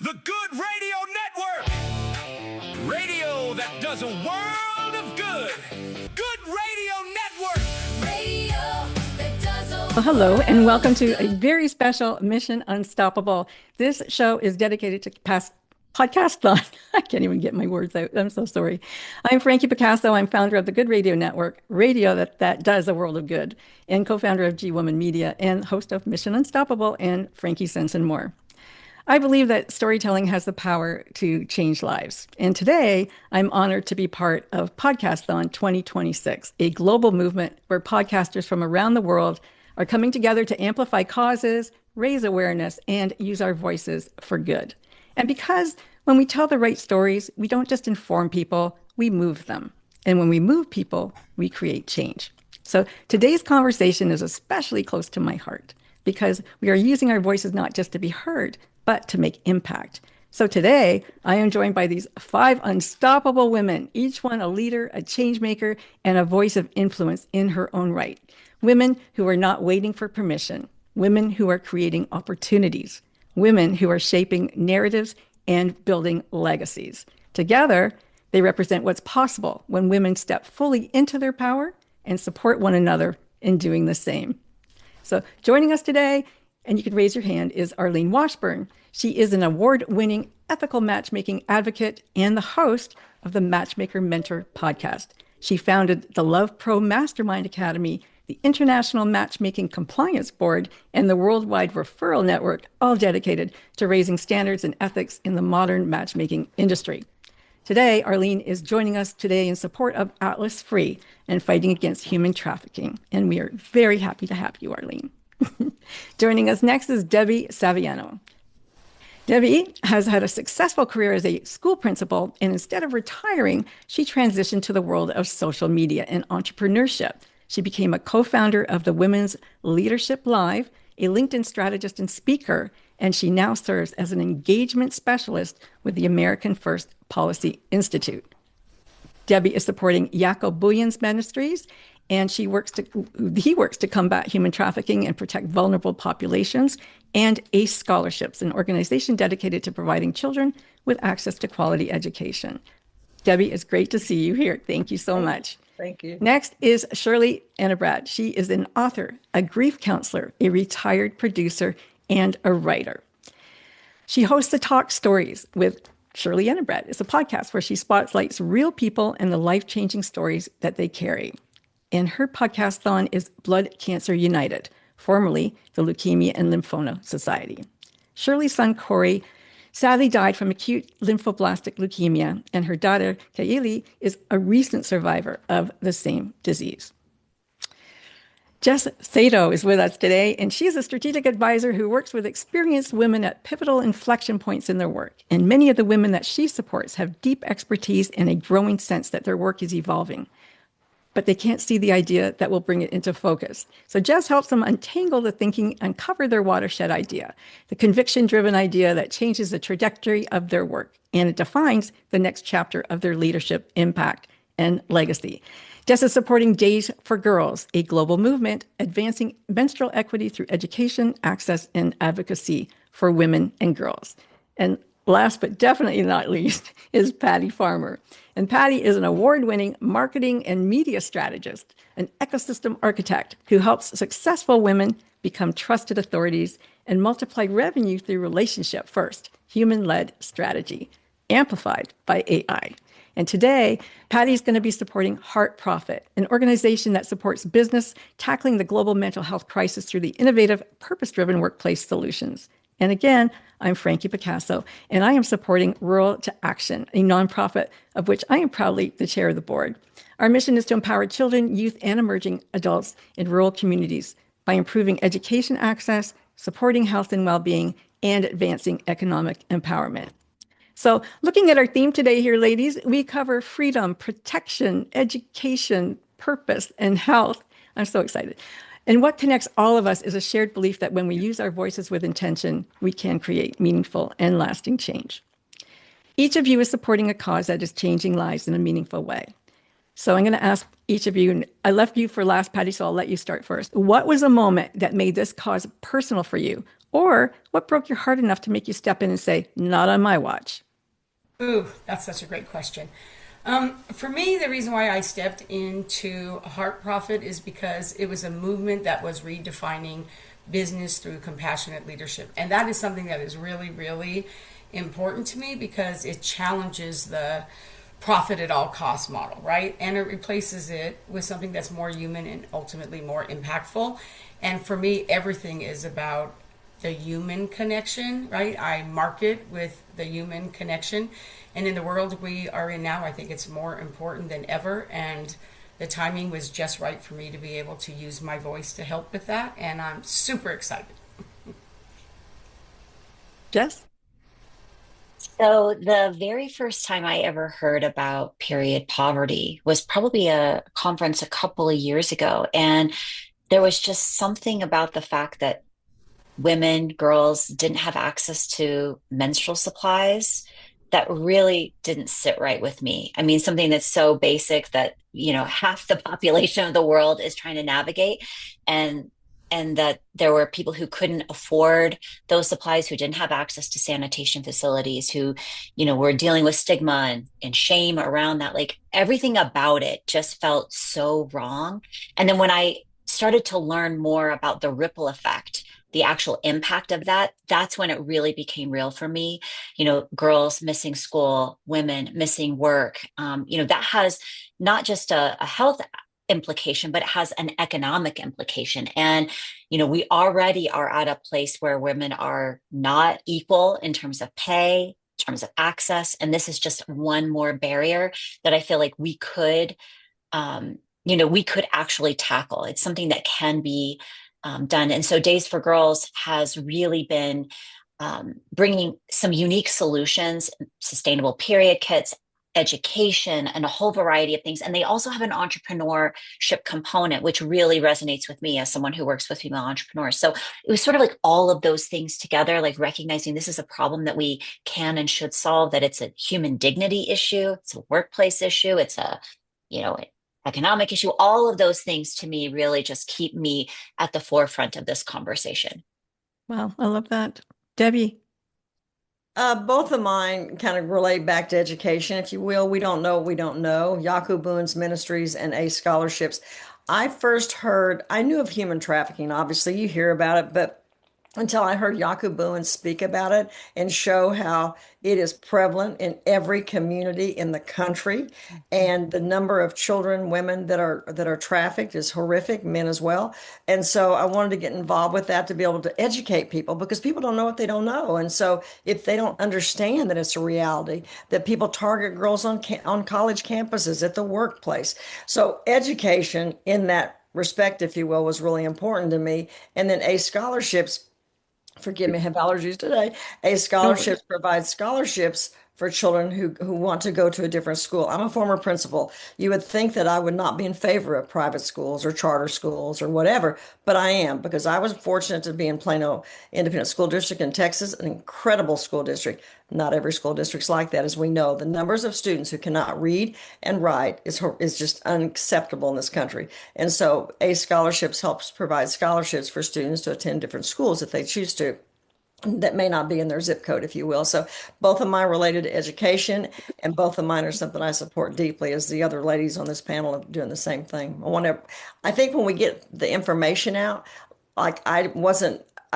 The Good Radio Network. Radio that does a world of good. Good Radio Network. Radio that does a Well, hello, and welcome to a very special Mission Unstoppable. This show is dedicated to Podcasthon. I can't even get my words out. I'm so sorry. I'm Frankie Picasso. I'm founder of the Good Radio Network, radio that does a world of good, and co-founder of G-Woman Media and host of Mission Unstoppable and Frankie Sense and More. I believe that storytelling has the power to change lives. And today, I'm honored to be part of Podcasthon 2026, a global movement where podcasters from around the world are coming together to amplify causes, raise awareness, and use our voices for good. And because when we tell the right stories, we don't just inform people, we move them. And when we move people, we create change. So today's conversation is especially close to my heart because we are using our voices not just to be heard, but to make impact. So today, I am joined by these 5 unstoppable women, each one a leader, a change maker, and a voice of influence in her own right. Women who are not waiting for permission, women who are creating opportunities, women who are shaping narratives and building legacies. Together, they represent what's possible when women step fully into their power and support one another in doing the same. So joining us today, and you can raise your hand, is Arlene Washburn. She is an award-winning ethical matchmaking advocate and the host of the Matchmaker Mentor podcast. She founded the Love Pro Mastermind Academy, the International Matchmaking Compliance Board, and the Worldwide Referral Network, all dedicated to raising standards and ethics in the modern matchmaking industry. Today, Arlene is joining us today in support of Atlas Free and fighting against human trafficking. And we are very happy to have you, Arlene. Joining us next is Debbie Saviano. Debbie has had a successful career as a school principal, and instead of retiring, she transitioned to the world of social media and entrepreneurship. She became a co-founder of the Women's Leadership Live, a LinkedIn strategist and speaker, and she now serves as an engagement specialist with the American First Policy Institute. Debbie is supporting Jacob Bullions Ministries, and he works to combat human trafficking and protect vulnerable populations, and ACE Scholarships, an organization dedicated to providing children with access to quality education. Debbie, it's great to see you here. Thank you so much. Thank you. Next is Shirley Enebrad. She is an author, a grief counselor, a retired producer, and a writer. She hosts the Talk Stories with Shirley Enebrad. It's a podcast where she spotlights real people and the life-changing stories that they carry. And her podcasthon is Blood Cancer United, formerly the Leukemia and Lymphoma Society. Shirley's son, Corey, sadly died from acute lymphoblastic leukemia, and her daughter, Kaylee, is a recent survivor of the same disease. Jess Sato is with us today, and she is a strategic advisor who works with experienced women at pivotal inflection points in their work. And many of the women that she supports have deep expertise and a growing sense that their work is evolving, but they can't see the idea that will bring it into focus. So Jess helps them untangle the thinking, uncover their watershed idea, the conviction-driven idea that changes the trajectory of their work, and it defines the next chapter of their leadership, impact, and legacy. Jess is supporting Days for Girls, a global movement advancing menstrual equity through education, access, and advocacy for women and girls. And last but definitely not least is Patty Farmer. And Patty is an award-winning marketing and media strategist, an ecosystem architect who helps successful women become trusted authorities and multiply revenue through relationship first, human-led strategy, amplified by AI. And today, Patty's going to be supporting HeartProfit, an organization that supports business tackling the global mental health crisis through the innovative, purpose-driven workplace solutions. And again, I'm Frankie Picasso, and I am supporting Rural to Action, a nonprofit of which I am proudly the chair of the board. Our mission is to empower children, youth, and emerging adults in rural communities by improving education access, supporting health and well-being, and advancing economic empowerment. So looking at our theme today here, ladies, we cover freedom, protection, education, purpose, and health. I'm so excited. And what connects all of us is a shared belief that when we use our voices with intention, we can create meaningful and lasting change. Each of you is supporting a cause that is changing lives in a meaningful way. So I'm going to ask each of you, and I left you for last, Patty, so I'll let you start first. What was a moment that made this cause personal for you? Or what broke your heart enough to make you step in and say, not on my watch? Ooh, that's such a great question. For me, the reason why I stepped into HeartProfit is because it was a movement that was redefining business through compassionate leadership. And that is something that is really, really important to me because it challenges the profit at all cost model, right? And it replaces it with something that's more human and ultimately more impactful. And for me, everything is about the human connection, right? I market with the human connection. And in the world we are in now, I think it's more important than ever. And the timing was just right for me to be able to use my voice to help with that. And I'm super excited. Jess? So, the very first time I ever heard about period poverty was probably a conference a couple of years ago. And there was just something about the fact that women, girls didn't have access to menstrual supplies that really didn't sit right with me. I mean, something that's so basic that, half the population of the world is trying to navigate and that there were people who couldn't afford those supplies, who didn't have access to sanitation facilities, who, were dealing with stigma and shame around that. Like everything about it just felt so wrong. And then when I started to learn more about the ripple effect, the actual impact of that, that's when it really became real for me. Girls missing school, women missing work. That has not just a health implication, but it has an economic implication. And, we already are at a place where women are not equal in terms of pay, in terms of access. And this is just one more barrier that I feel like we could actually tackle. It's something that can be done. And so Days for Girls has really been bringing some unique solutions, sustainable period kits, education, and a whole variety of things. And they also have an entrepreneurship component, which really resonates with me as someone who works with female entrepreneurs. So it was sort of like all of those things together, like recognizing this is a problem that we can and should solve, that it's a human dignity issue, it's a workplace issue, it's a, economic issue. All of those things to me really just keep me at the forefront of this conversation. Wow, I love that. Debbie? Both of mine kind of relate back to education, if you will. We don't know what we don't know. Yaku Boone's Ministries and ACE scholarships. I knew of human trafficking. Obviously, you hear about it, but until I heard Yaku Boone speak about it and show how it is prevalent in every community in the country, and the number of children, women that are trafficked is horrific, men as well. And so I wanted to get involved with that to be able to educate people, because people don't know what they don't know. And so if they don't understand that it's a reality, that people target girls on college campuses, at the workplace. So education in that respect, if you will, was really important to me. And then ACE scholarships, forgive me, I have allergies today. ACE No worries. scholarships provides scholarships for children who want to go to a different school. I'm a former principal. You would think that I would not be in favor of private schools or charter schools or whatever, but I am, because I was fortunate to be in Plano Independent School District in Texas, an incredible school district. Not every school district's like that, as we know. The numbers of students who cannot read and write is just unacceptable in this country. And so ACE scholarships helps provide scholarships for students to attend different schools if they choose to, that may not be in their zip code, if you will. So both of mine related to education, and both of mine are something I support deeply, as the other ladies on this panel are doing the same thing. I think when we get the information out, like I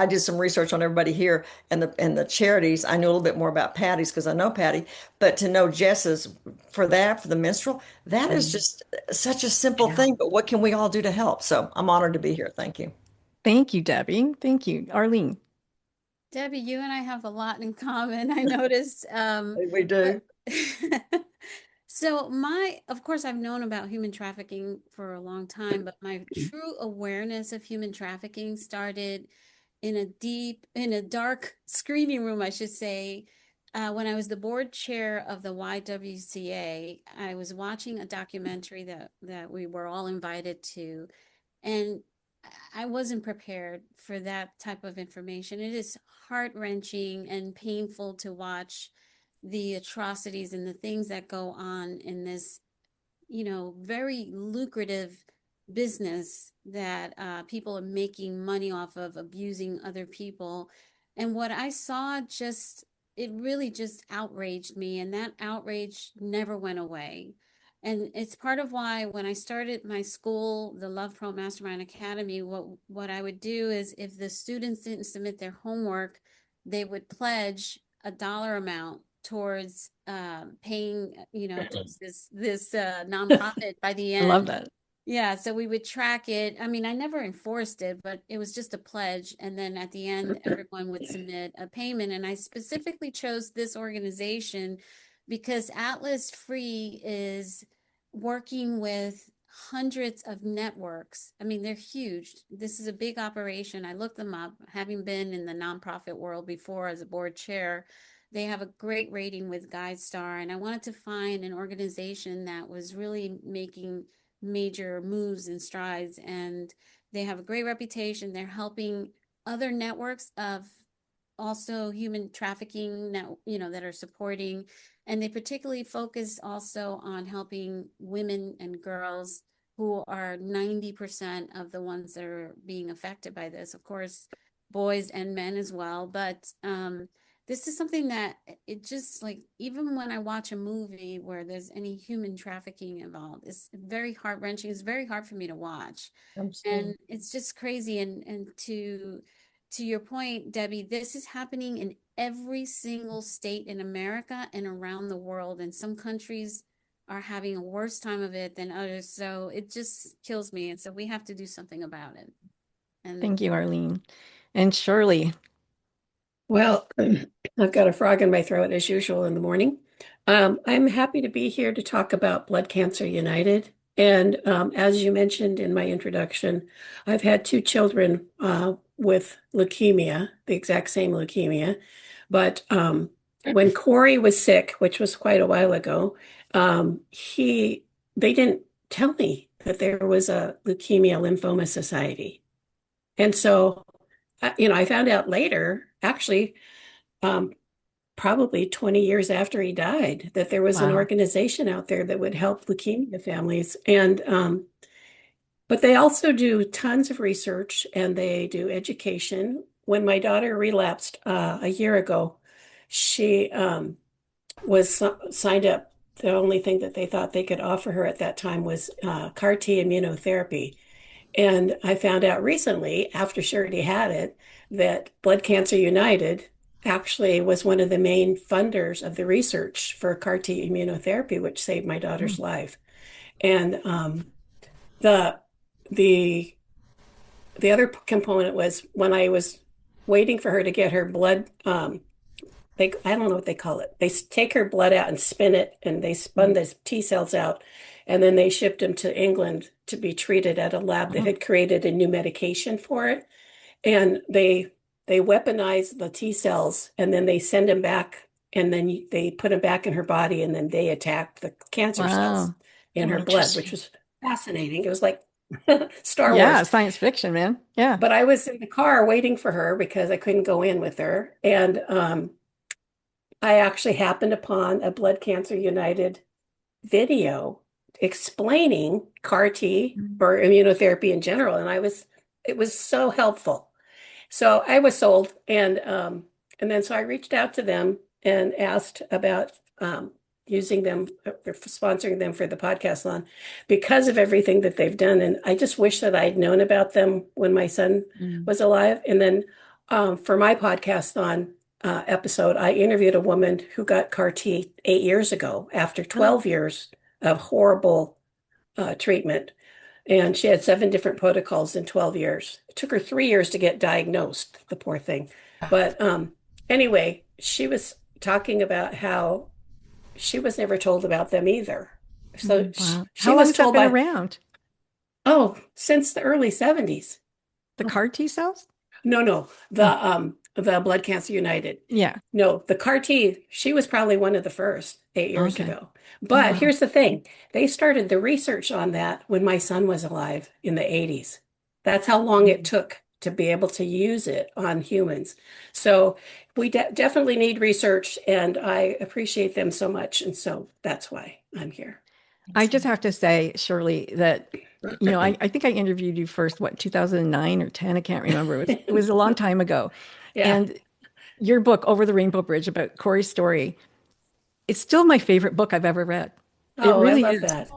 did some research on everybody here and the charities. I knew a little bit more about Patty's because I know Patty, but to know Jess's for the menstrual, that is just such a simple Yeah. thing. But what can we all do to help? So I'm honored to be here. Thank you. Thank you, Debbie. Thank you. Arlene? Debbie, you and I have a lot in common, I noticed. We do. But so of course, I've known about human trafficking for a long time, but my true awareness of human trafficking started in a dark screening room, I should say. When I was the board chair of the YWCA, I was watching a documentary that we were all invited to, and I wasn't prepared for that type of information. It is heart-wrenching and painful to watch the atrocities and the things that go on in this, very lucrative business that people are making money off of abusing other people. And what I saw it really just outraged me. And that outrage never went away. And it's part of why when I started my school, the Love Pro Mastermind Academy, what I would do is if the students didn't submit their homework, they would pledge a dollar amount towards paying, towards this nonprofit by the I love end. that. Yeah, so we would track it. I mean, I never enforced it, but it was just a pledge. And then at the end, everyone would submit a payment. And I specifically chose this organization because Atlas Free is working with hundreds of networks. I mean, they're huge. This is a big operation. I looked them up, having been in the nonprofit world before as a board chair. They have a great rating with GuideStar. And I wanted to find an organization that was really making major moves and strides, and they have a great reputation. They're helping other networks of also human trafficking that are supporting, and they particularly focus also on helping women and girls who are 90% of the ones that are being affected by this, of course boys and men as well. But this is something that it just like, even when I watch a movie where there's any human trafficking involved, it's very heart-wrenching. It's very hard for me to watch. Absolutely. And it's just crazy. And to your point, Debbie, this is happening in every single state in America and around the world. And some countries are having a worse time of it than others. So it just kills me. And so we have to do something about it. And Thank you, Arlene. And Shirley. Well, I've got a frog in my throat as usual in the morning. I'm happy to be here to talk about Blood Cancer United. And as you mentioned in my introduction, I've had two children with leukemia, the exact same leukemia. But when Corey was sick, which was quite a while ago, they didn't tell me that there was a Leukemia Lymphoma Society. And so I found out later, actually, probably 20 years after he died, that there was an Wow. organization out there that would help leukemia families. And but they also do tons of research and they do education. When my daughter relapsed a year ago, she was signed up. The only thing that they thought they could offer her at that time was CAR T immunotherapy. And I found out recently, after Shirley had it, that Blood Cancer United actually was one of the main funders of the research for CAR T immunotherapy, which saved my daughter's life. And the other component was when I was waiting for her to get her blood. I don't know what they call it. They take her blood out and spin it, and they spun the T cells out, and then they shipped them to England to be treated at a lab that had created a new medication for it. And they weaponize the T cells, and then they send them back, and then they put them back in her body, and then they attack the cancer cells Wow. in her blood, which was fascinating. It was like Star Yeah, Wars. science fiction, man. Yeah. But I was in the car waiting for her because I couldn't go in with her. And I actually happened upon a Blood Cancer United video explaining CAR T or immunotherapy in general. And it was so helpful. So I was sold. And then so I reached out to them and asked about using them, sponsoring them for the Podcasthon because of everything that they've done. And I just wish that I'd known about them when my son was alive. And then for my Podcasthon episode, I interviewed a woman who got CAR T 8 years ago after 12 years of horrible treatment. And she had 7 different protocols in 12 years. It took her 3 years to get diagnosed, the poor thing. But anyway, she was talking about how she was never told about them either. So Wow. she How long was has that told been by, around? since the early 70s. The CAR T cells? No, the Blood Cancer United. Yeah. No, the CAR T, she was probably one of the first 8 years Okay. ago. But Wow. here's the thing. They started the research on that when my son was alive in the 80s. That's how long it took to be able to use it on humans. So we definitely need research, and I appreciate them so much. And so that's why I'm here. I just have to say, Shirley, that I think I interviewed you first, 2009 or 10? I can't remember. It was a long time ago. Yeah. And your book, Over the Rainbow Bridge, about Corey's story, it's still my favorite book I've ever read. It Oh, I really love is. that.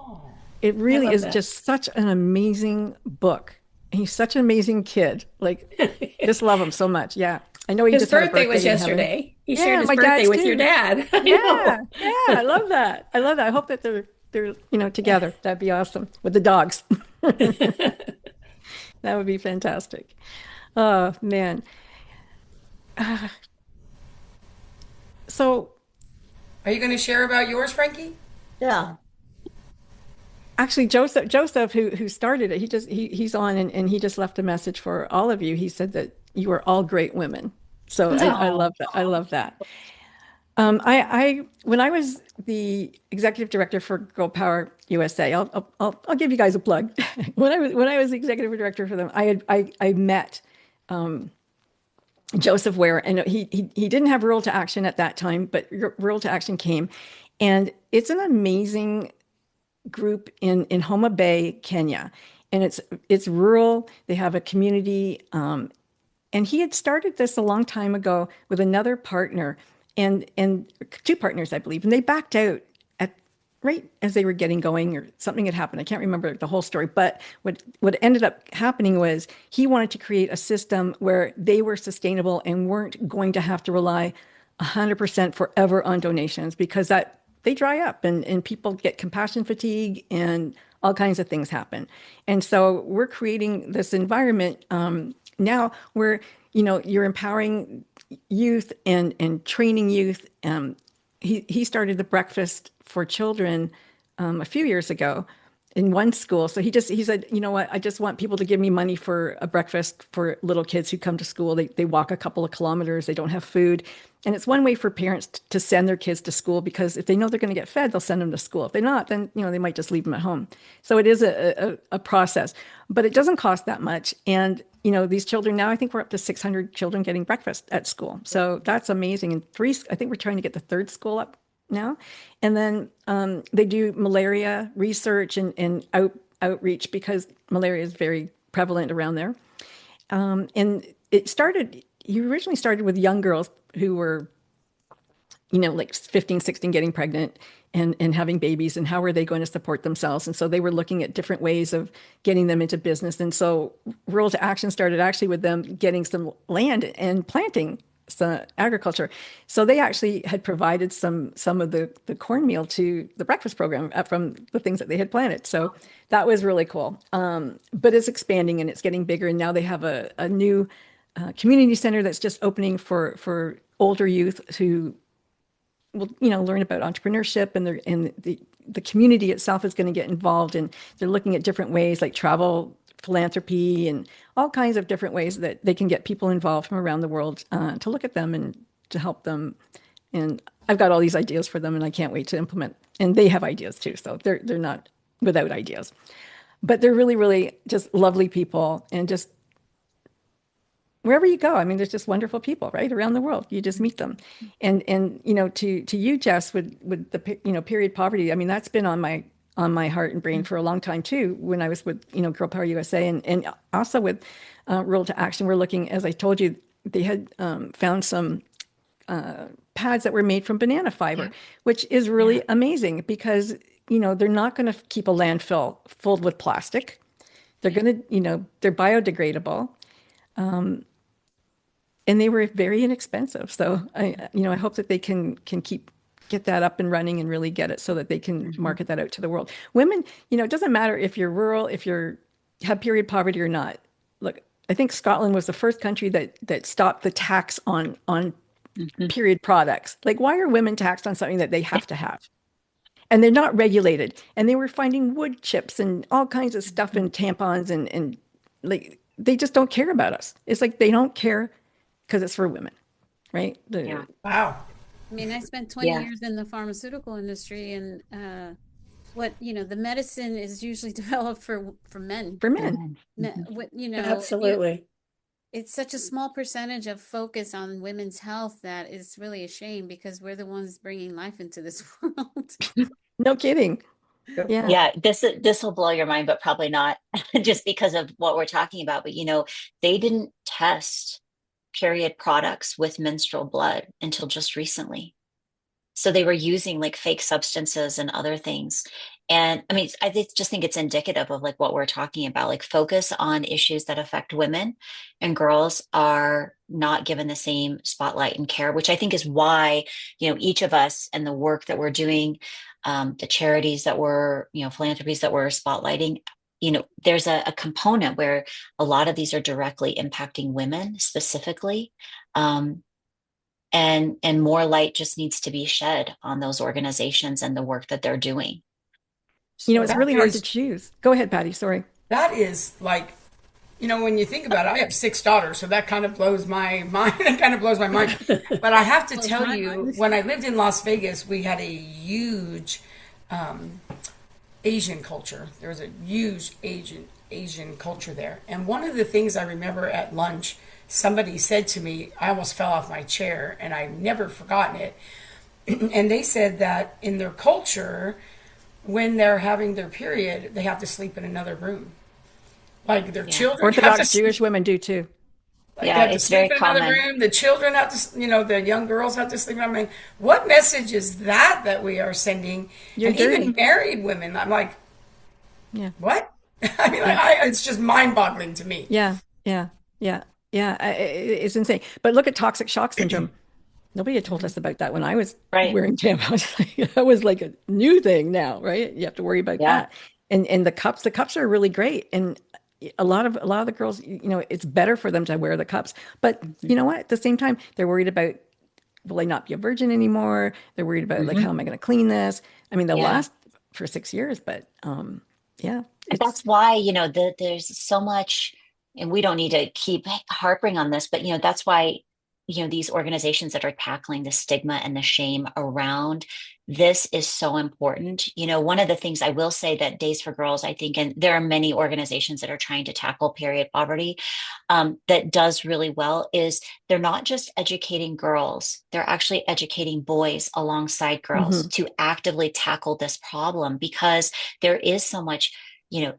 It I really love is that. just such an amazing book. He's such an amazing kid. Like, just love him so much. Yeah. I know he His just had a birthday was birthday in heaven. yesterday. He shared Yeah, his my birthday dad's with your too. dad. I Yeah. know. Yeah. I love that. I love that. I hope that they're together. That'd be awesome with the dogs. That would be fantastic. Oh man. So Are you going to share about yours, Frankie? Yeah. actually, Joseph, who started it, he's on, and he just left a message for all of you. He said that you are all great women. So I Oh, love that. I love that. When I was the executive director for Girl Power USA, I'll give you guys a plug. When I was the executive director for them, I met Joseph Ware, and he didn't have Rural to Action at that time, but Rural to Action came, and it's an amazing group in Homa Bay, Kenya, and it's rural. They have a community, and he had started this a long time ago with another partner, and two partners, I believe, and they backed out at right as they were getting going, or something had happened. I can't remember the whole story, but what ended up happening was he wanted to create a system where they were sustainable and weren't going to have to rely 100% forever on donations, because that they dry up, and people get compassion fatigue and all kinds of things happen. And so we're creating this environment now where you're empowering youth and training youth. He started the breakfast for children a few years ago in one school. So he said, you know what, I just want people to give me money for a breakfast for little kids who come to school. They walk a couple of kilometers, they don't have food. And it's one way for parents to send their kids to school, because if they know they're going to get fed, they'll send them to school. If they're not, then they might just leave them at home. So it is a process, but it doesn't cost that much. And these children now, I think we're up to 600 children getting breakfast at school. So that's amazing. And I think we're trying to get the third school up now. And then they do malaria research and outreach, because malaria is very prevalent around there. And he originally started with young girls who were, like 15, 16, getting pregnant and having babies, and how are they going to support themselves? And so they were looking at different ways of getting them into business. And so Rural to Action started actually with them getting some land and planting some agriculture. So they actually had provided some of the cornmeal to the breakfast program from the things that they had planted. So that was really cool. But it's expanding and it's getting bigger. And now they have a new community center that's just opening for older youth who will learn about entrepreneurship, and the community itself is going to get involved, and they're looking at different ways like travel philanthropy and all kinds of different ways that they can get people involved from around the world to look at them and to help them. And I've got all these ideas for them, and I can't wait to implement. And they have ideas too, so they're not without ideas, but they're really, really just lovely people. And just wherever you go, I mean, there's just wonderful people right around the world. You just meet them. And to you, Jess, with the period poverty, I mean, that's been on my heart and brain for a long time too. When I was with Girl Power USA, and also with Rural to Action, we're looking, as I told you, they had found some pads that were made from banana fiber, which is really amazing, because they're not going to keep a landfill filled with plastic. They're going to they're biodegradable. And they were very inexpensive. So I hope that they can get that up and running and really get it so that they can market that out to the world. Women, it doesn't matter if you're rural, if you have period poverty or not. Look, I think Scotland was the first country that stopped the tax on period products. Like, why are women taxed on something that they have to have? And they're not regulated. And they were finding wood chips and all kinds of stuff in tampons, and like, they just don't care about us. It's like they don't care because it's for women, right? Wow. I mean, I spent 20 years in the pharmaceutical industry, and the medicine is usually developed for men. For men. absolutely. It's such a small percentage of focus on women's health that is really a shame, because we're the ones bringing life into this world. No kidding. Yeah. Yeah, this will blow your mind, but probably not just because of what we're talking about. But they didn't test period products with menstrual blood until just recently. So they were using like fake substances and other things. And I mean, just think it's indicative of like what we're talking about. Like focus on issues that affect women, and girls are not given the same spotlight and care, which I think is why, each of us and the work that we're doing, the charities that we're, philanthropies that we're spotlighting, there's a component where a lot of these are directly impacting women specifically. And more light just needs to be shed on those organizations and the work that they're doing. It's That really hard to is choose. Go ahead, Patty. Sorry. that is like, when you think about it, I have 6 daughters, so that kind of blows my mind. That kind of blows my mind. But I have to Blows tell my you, mind. when I lived in Las Vegas, we had a huge Asian culture. There was a huge Asian culture there. And one of the things I remember at lunch, somebody said to me, I almost fell off my chair, and I've never forgotten it. And they said that in their culture, when they're having their period, they have to sleep in another room. Like their children have to Orthodox sleep, Jewish women do too. like they Yeah, have to it's sleep very in another common. room. The children have to, the young girls have to sleep. I mean, what message is that we are sending? You're And dirty. even married women, I'm like, Yeah. what? I mean, it's just mind-boggling to me. Yeah. Yeah. Yeah. Yeah. It's insane. But look at toxic shock syndrome. Nobody had told us about that when I was Right. wearing tampons. That was like a new thing now, right? You have to worry about Yeah. that. And the cups are really great. And a lot of the girls, it's better for them to wear the cups. But you know what? At the same time, they're worried about, will I not be a virgin anymore? They're worried about like, how Hmm. am I going to clean this? I mean, they'll Yeah. last for 6 years, but yeah, And it's that's why, there's so much, and we don't need to keep harping on this, but, that's why, these organizations that are tackling the stigma and the shame around this is so important. One of the things I will say that Days for Girls, I think, and there are many organizations that are trying to tackle period poverty, that does really well is they're not just educating girls, they're actually educating boys alongside girls mhm. to actively tackle this problem because there is so much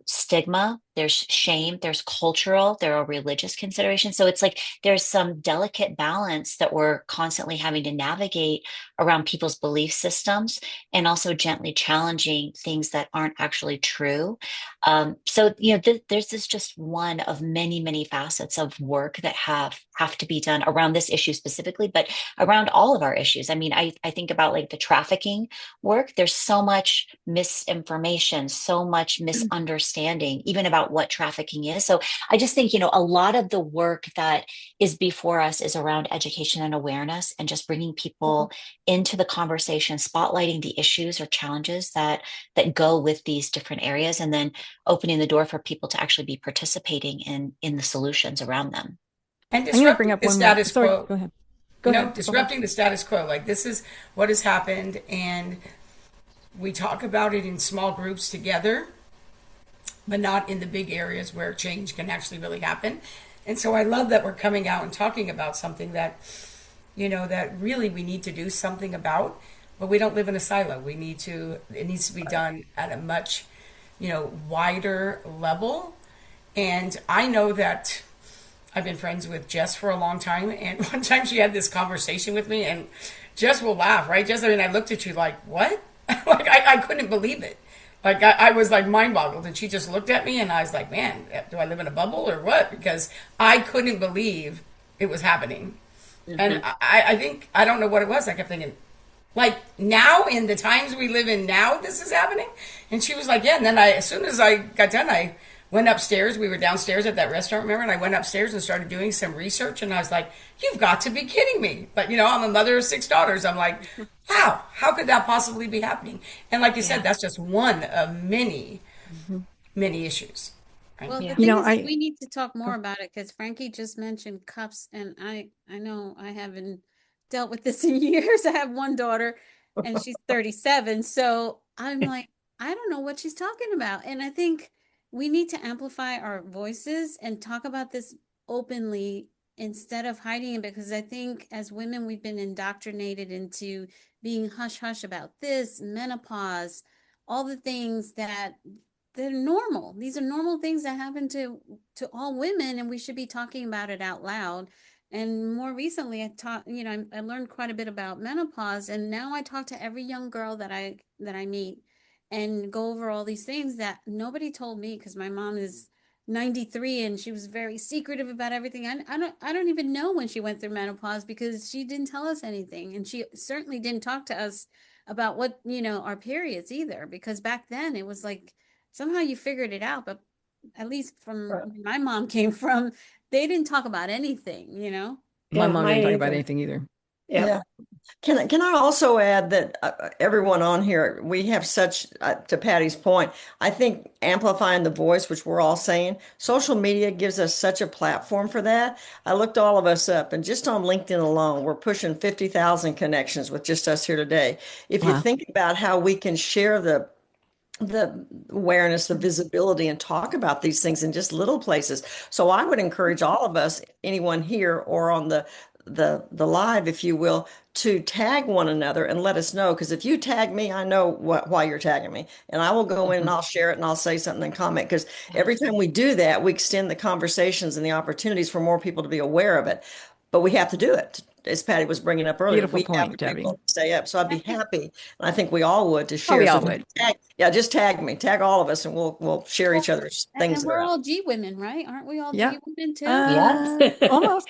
stigma, there's shame, there's cultural, there are religious considerations. So it's like there's some delicate balance that we're constantly having to navigate around people's belief systems and also gently challenging things that aren't actually true. So there's this just one of many, many facets of work that have to be done around this issue specifically, but around all of our issues. I mean, I think about like the trafficking work. There's so much misinformation, so much misunderstanding, even about what trafficking is. So I just think, a lot of the work that is before us is around education and awareness and just bringing people into the conversation, spotlighting the issues or challenges that go with these different areas, and then opening the door for people to actually be participating in the solutions around them. And I'm going to bring disrupting up the one more. status Sorry, quo. go ahead. Go ahead. Go ahead. Disrupting the status quo. Like this is what has happened, and we talk about it in small groups together, but not in the big areas where change can actually really happen. And so I love that we're coming out and talking about something that, that really we need to do something about, but we don't live in a silo. It needs to be done at a much, wider level. And I know that I've been friends with Jess for a long time, and one time she had this conversation with me, and Jess will laugh, right? Jess, I mean, I looked at you like, what? Like, I couldn't believe it. Like, I was like mind boggled, and she just looked at me, and I was like, man, do I live in a bubble or what? Because I couldn't believe it was happening. And I think, I don't know what it was. I kept thinking, like, now in the times we live in now, this is happening? And she was like, yeah. And then as soon as I got done, I went upstairs. We were downstairs at that restaurant, remember? And I went upstairs and started doing some research. And I was like, you've got to be kidding me. But, I'm a mother of 6 daughters. I'm like, how could that possibly be happening? And like you said, that's just one of many, many issues. Right? Well, the Yeah. thing is, I we need to talk more about it because Frankie just mentioned cups, and I know I haven't dealt with this in years. I have one daughter, and she's 37, so I'm like, I don't know what she's talking about, and I think we need to amplify our voices and talk about this openly instead of hiding it because I think as women we've been indoctrinated into being hush hush about this menopause, all the things that they're normal. These are normal things that happen to all women, and we should be talking about it out loud. And more recently, I taught, I learned quite a bit about menopause, and now I talk to every young girl that I meet and go over all these things that nobody told me, because my mom is 93 and she was very secretive about everything. I don't even know when she went through menopause, because she didn't tell us anything, and she certainly didn't talk to us about what, our periods either, because back then it was like somehow you figured it out, but at least from Right. where my mom came from, they didn't talk about anything. My Yeah, mom mine didn't talk about either. anything either. Yeah. Yeah. Can I also add that everyone on here, we have such, to Patty's point, I think amplifying the voice, which we're all saying, social media gives us such a platform for that. I looked all of us up, and just on LinkedIn alone, we're pushing 50,000 connections with just us here today. If you Wow. think about how we can share the awareness, the visibility, and talk about these things in just little places. So I would encourage all of us, anyone here or on the live, if you will, to tag one another and let us know. Because if you tag me, I know why you're tagging me, and I will go in and I'll share it and I'll say something and comment. Because every time we do that, we extend the conversations and the opportunities for more people to be aware of it. But we have to do it. As Patty was bringing up earlier, Beautiful we have point, to be Debbie. willing to stay up. So I'd be happy, and I think we all would, to Oh, share. we So all would. just tag me, tag all of us, and we'll share each other's And things that we're are out. all G women, right? Aren't we all Yeah. G women too? Almost. Almost.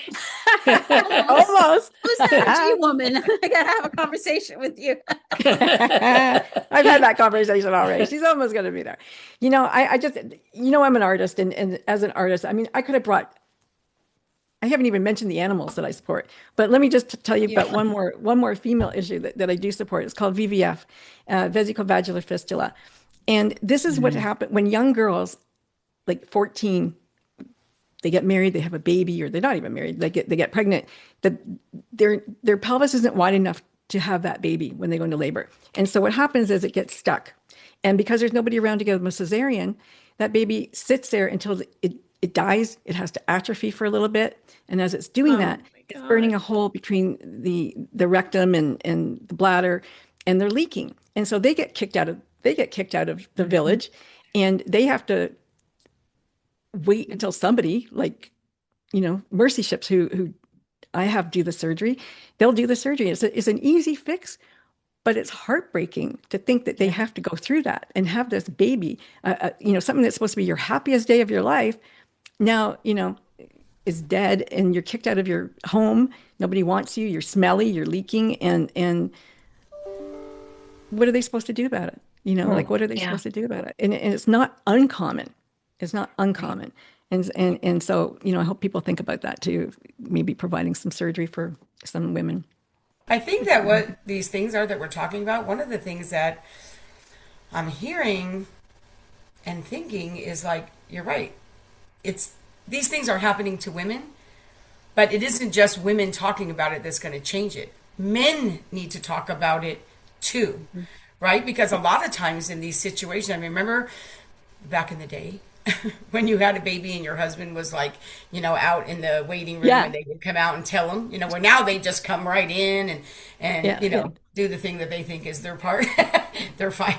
Almost. Who's not a G woman? I gotta have a conversation with you. I've had that conversation already. She's almost going to be there. I just, I'm an artist, and as an artist, I mean, I haven't even mentioned the animals that I support, but let me just tell you about one more female issue that I do support. It's called VVF, vesicovagular fistula. And this is what happened when young girls, like 14, they get married, they have a baby, or they're not even married, they get pregnant. Their pelvis isn't wide enough to have that baby when they go into labor. And so what happens is it gets stuck. And because there's nobody around to give them a cesarean, that baby sits there until it dies. It has to atrophy for a little bit. And as it's doing that, it's burning a hole between the rectum and the bladder, and they're leaking. And so they get kicked out of the village, and they have to wait until somebody like, Mercy Ships, who I have do the surgery. They'll do the surgery. It's an easy fix, but it's heartbreaking to think that they have to go through that and have this baby, something that's supposed to be your happiest day of your life. Now, is dead, and you're kicked out of your home. Nobody wants you. You're smelly, you're leaking. And what are they supposed to do about it? What are they supposed to do about it? And it's not uncommon. It's not uncommon. And so, I hope people think about that too, maybe providing some surgery for some women. I think that what these things are that we're talking about, one of the things that I'm hearing and thinking is like, you're right. These things are happening to women, but it isn't just women talking about it that's going to change it. Men need to talk about it too, right? Because a lot of times in these situations, I remember back in the day, when you had a baby and your husband was like, out in the waiting room, and they would come out and tell them, where now they just come right in and do the thing that they think is their part. They're fine.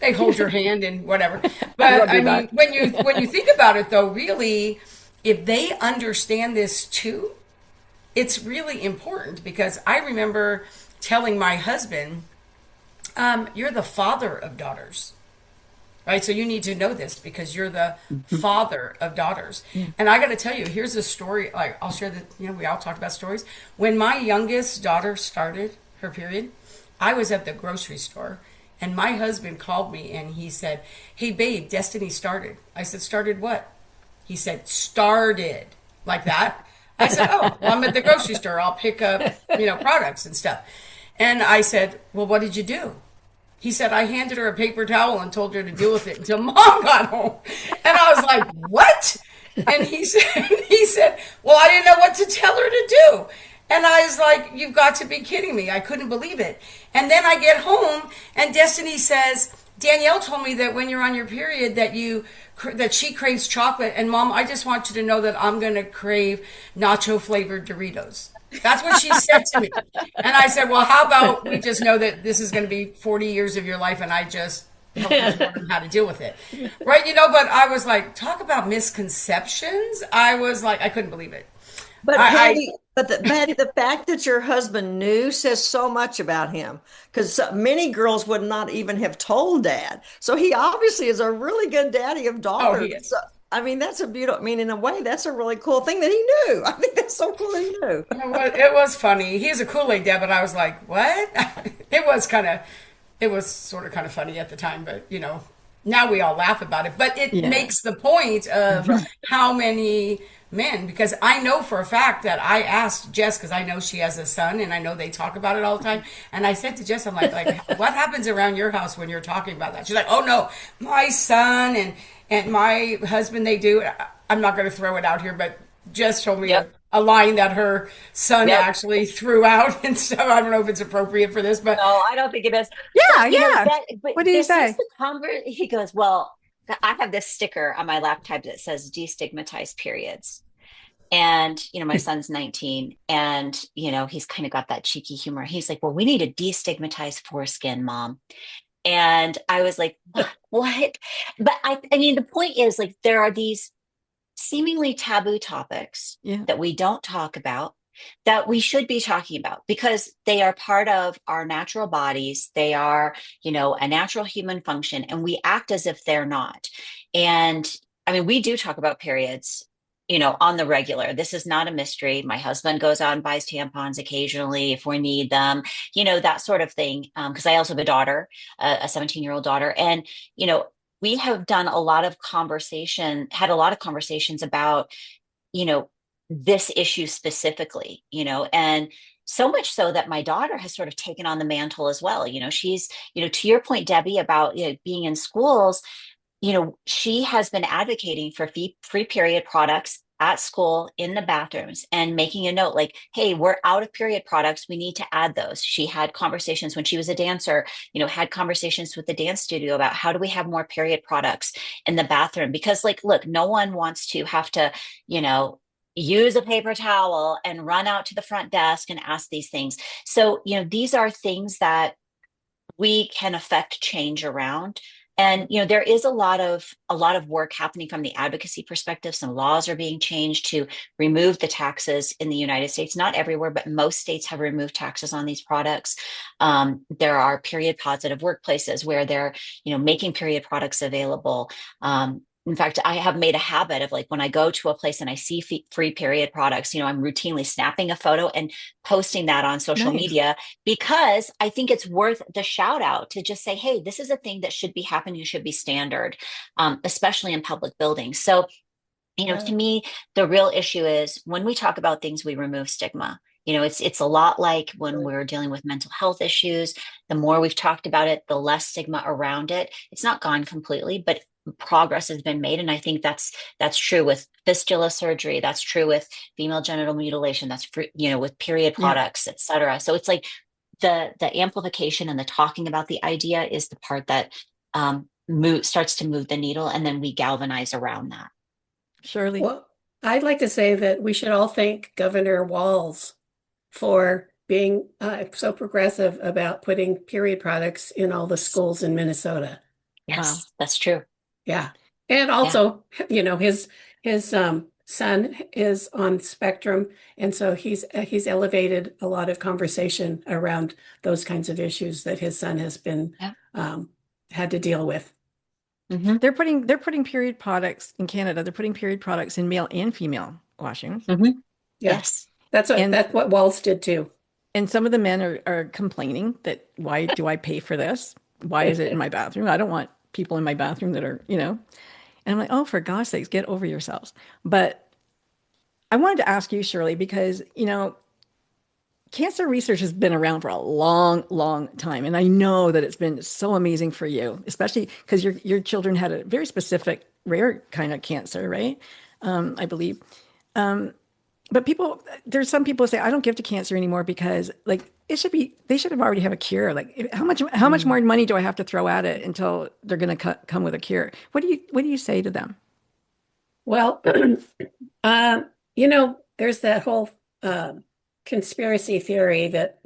They hold your hand and whatever. But I mean, when you think about it though, really, if they understand this too, it's really important, because I remember telling my husband, you're the father of daughters. Right. So you need to know this, because you're the father of daughters. And I got to tell you, here's a story. Like, I'll share that, we all talk about stories. When my youngest daughter started her period, I was at the grocery store, and my husband called me and he said, "Hey babe, Destiny started." I said, "Started what?" He said, "Started." Like that. I said, "Oh, well, I'm at the grocery store. I'll pick up, products and stuff." And I said, "Well, what did you do?" He said, "I handed her a paper towel and told her to deal with it until mom got home." And I was like, "What?" And he said, "Well, I didn't know what to tell her to do." And I was like, "You've got to be kidding me." I couldn't believe it. And then I get home and Destiny says, "Danielle told me that when you're on your period that she craves chocolate. And Mom, I just want you to know that I'm going to crave nacho flavored Doritos." That's what she said to me. And I said, "Well, how about we just know that this is going to be 40 years of your life, and I just help each one how to deal with it. Right. But I was like, talk about misconceptions. I was like, I couldn't believe it. But I Patty, Patty, the fact that your husband knew says so much about him, because many girls would not even have told dad. So he obviously is a really good daddy of oh, daughters. he is. So, I mean, that's a beautiful. I mean, in a way, that's a really cool thing that he knew. I think that's so cool that he knew. It was funny. He's a Kool-Aid dad, but I was like, what? It was sort of kind of funny at the time, but now we all laugh about it. But it Yeah. makes the point of how many men, because I know for a fact that I asked Jess, because I know she has a son and I know they talk about it all the time. And I said to Jess, I'm like, what happens around your house when you're talking about that? She's like, oh no, my son and my husband, they do. I'm not going to throw it out here, but Jess told me a line that her son actually threw out and stuff. I don't know if it's appropriate for this, but No, I don't think it is. Yeah, But, yeah. but What do you this say? is the he goes, well, I have this sticker on my laptop that says destigmatize periods. And, my son's 19 and, he's kind of got that cheeky humor. He's like, well, we need to destigmatize foreskin, mom. And I was like, what? But I mean, the point is like, there are these seemingly taboo topics Yeah. that we don't talk about that we should be talking about because they are part of our natural bodies. They are, a natural human function, and we act as if they're not. And I mean, we do talk about periods, on the regular. This is not a mystery. My husband goes out and buys tampons occasionally if we need them, that sort of thing. Because I also have a daughter, a 17-year-old daughter. And, we have done had a lot of conversations about, this issue specifically, and so much so that my daughter has sort of taken on the mantle as well. She's, to your point, Debbie, about being in schools, she has been advocating for free period products at school in the bathrooms and making a note like, hey, we're out of period products. We need to add those. She had conversations when she was a dancer, had conversations with the dance studio about how do we have more period products in the bathroom? Because like, look, no one wants to have to, use a paper towel and run out to the front desk and ask these things. So, these are things that we can affect change around. And there is a lot of work happening from the advocacy perspective. Some laws are being changed to remove the taxes in the United States. Not everywhere, but most states have removed taxes on these products. There are period positive workplaces where they're making period products available. In fact, I have made a habit of like when I go to a place and I see free period products, I'm routinely snapping a photo and posting that on social media because I think it's worth the shout out to just say, hey, this is a thing that should be happening, should be standard, especially in public buildings. So, to me, the real issue is when we talk about things, we remove stigma. It's a lot like when we're dealing with mental health issues. The more we've talked about it, the less stigma around it. It's not gone completely, but progress has been made. And I think that's true with fistula surgery. That's true with female genital mutilation. That's, with period products, et cetera. So it's like the amplification and the talking about the idea is the part that starts to move the needle. And then we galvanize around that. Shirley. Well, I'd like to say that we should all thank Governor Walz for being so progressive about putting period products in all the schools in Minnesota. Yes, that's true. Yeah. And also, his son is on spectrum. And so he's elevated a lot of conversation around those kinds of issues that his son has been had to deal with. Mm-hmm. They're putting period products in Canada. They're putting period products in male and female washing. Mm-hmm. Yes. That's what Walz did too. And some of the men are complaining that why do I pay for this? Why is it in my bathroom? I don't want people in my bathroom that are, and I'm like, oh, for God's sakes, get over yourselves. But I wanted to ask you, Shirley, because, cancer research has been around for a long, long time. And I know that it's been so amazing for you, especially because your children had a very specific, rare kind of cancer, right? I believe. But there's some people who say, I don't give to cancer anymore because like they should have already have a cure. Like how much more money do I have to throw at it until they're going to come with a cure? What do you say to them? Well, there's that whole conspiracy theory that,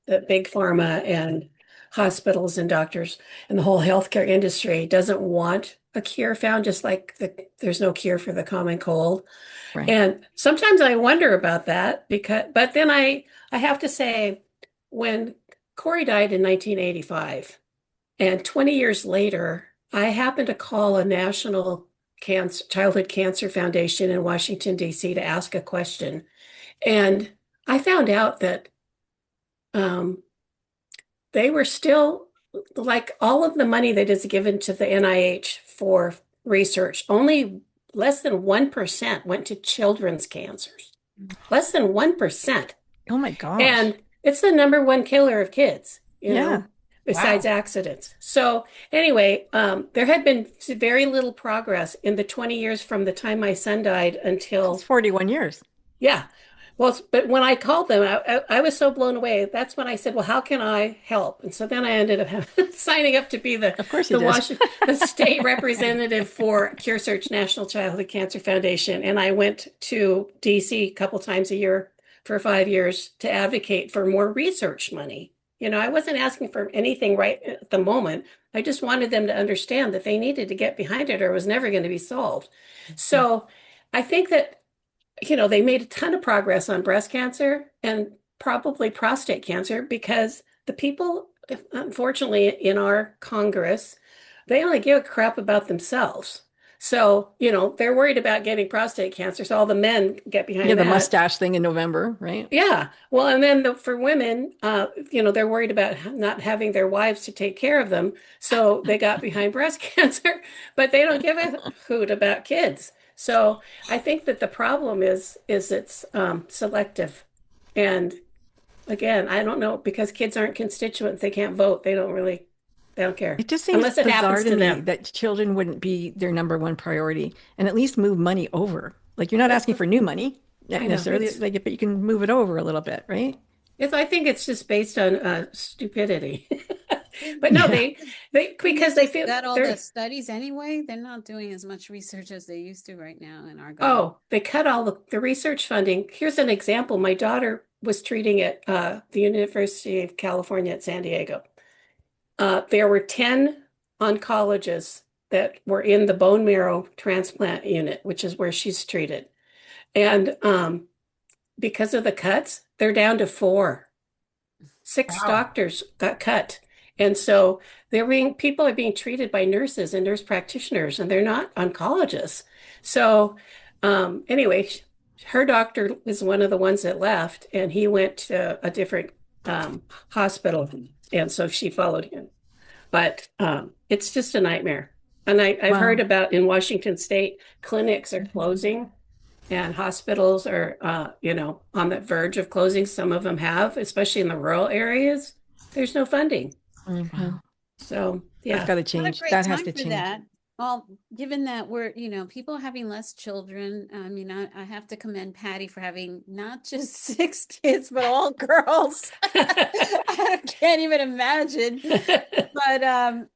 that big pharma and hospitals and doctors and the whole healthcare industry doesn't want a cure found, just like there's no cure for the common cold. Right. And sometimes I wonder about that but then I have to say, when Corey died in 1985, and 20 years later, I happened to call a national childhood cancer foundation in Washington, D.C. to ask a question. And I found out that they were still, like, all of the money that is given to the NIH for research, only less than 1% went to children's cancers. Less than 1%. Oh my gosh. And it's the #1 killer of kids, Yeah. besides accidents. So anyway, there had been very little progress in the 20 years from the time my son died until, It's 41 years. yeah. Well, but when I called them, I was so blown away. That's when I said, well, how can I help? And so then I ended up signing up to be Of course you did. the state representative for Cure Search National Childhood Cancer Foundation. And I went to DC a couple times a year for 5 years to advocate for more research money. I wasn't asking for anything right at the moment. I just wanted them to understand that they needed to get behind it or it was never going to be solved. So I think that they made a ton of progress on breast cancer and probably prostate cancer, because the people, unfortunately, in our Congress, they only give a crap about themselves. So, they're worried about getting prostate cancer. So all the men get behind Yeah, the that. mustache thing in November, right? Yeah. Well, and then for women, they're worried about not having their wives to take care of them. So they got behind breast cancer, but they don't give a hoot about kids. So I think that the problem is it's selective. And again, I don't know, because kids aren't constituents, they can't vote. They don't care. It just seems Unless it bizarre happens to to me them. that children wouldn't be their #1 priority and at least move money over. Like, you're not asking for new money know, necessarily, but you can move it over a little bit, right? I think it's just based on stupidity. But no, they because they feel Got all the studies anyway. They're not doing as much research as they used to right now in our government. Oh, they cut all the research funding. Here's an example. My daughter was treating at the University of California at San Diego. There were 10 oncologists that were in the bone marrow transplant unit, which is where she's treated. And because of the cuts, they're down to 4. 6 doctors got cut. And so people are being treated by nurses and nurse practitioners, and they're not oncologists. So anyway, her doctor was one of the ones that left, and he went to a different hospital, and so she followed him. But it's just a nightmare. And I've heard about in Washington State, clinics are closing and hospitals are, on the verge of closing. Some of them have, especially in the rural areas. There's no funding. Mm-hmm. So, yeah. That's got to What a change. great That has time to for change. that. Well, given that we're, people are having less children, I have to commend Patty for having not just 6 kids, but all girls. I can't even imagine. But,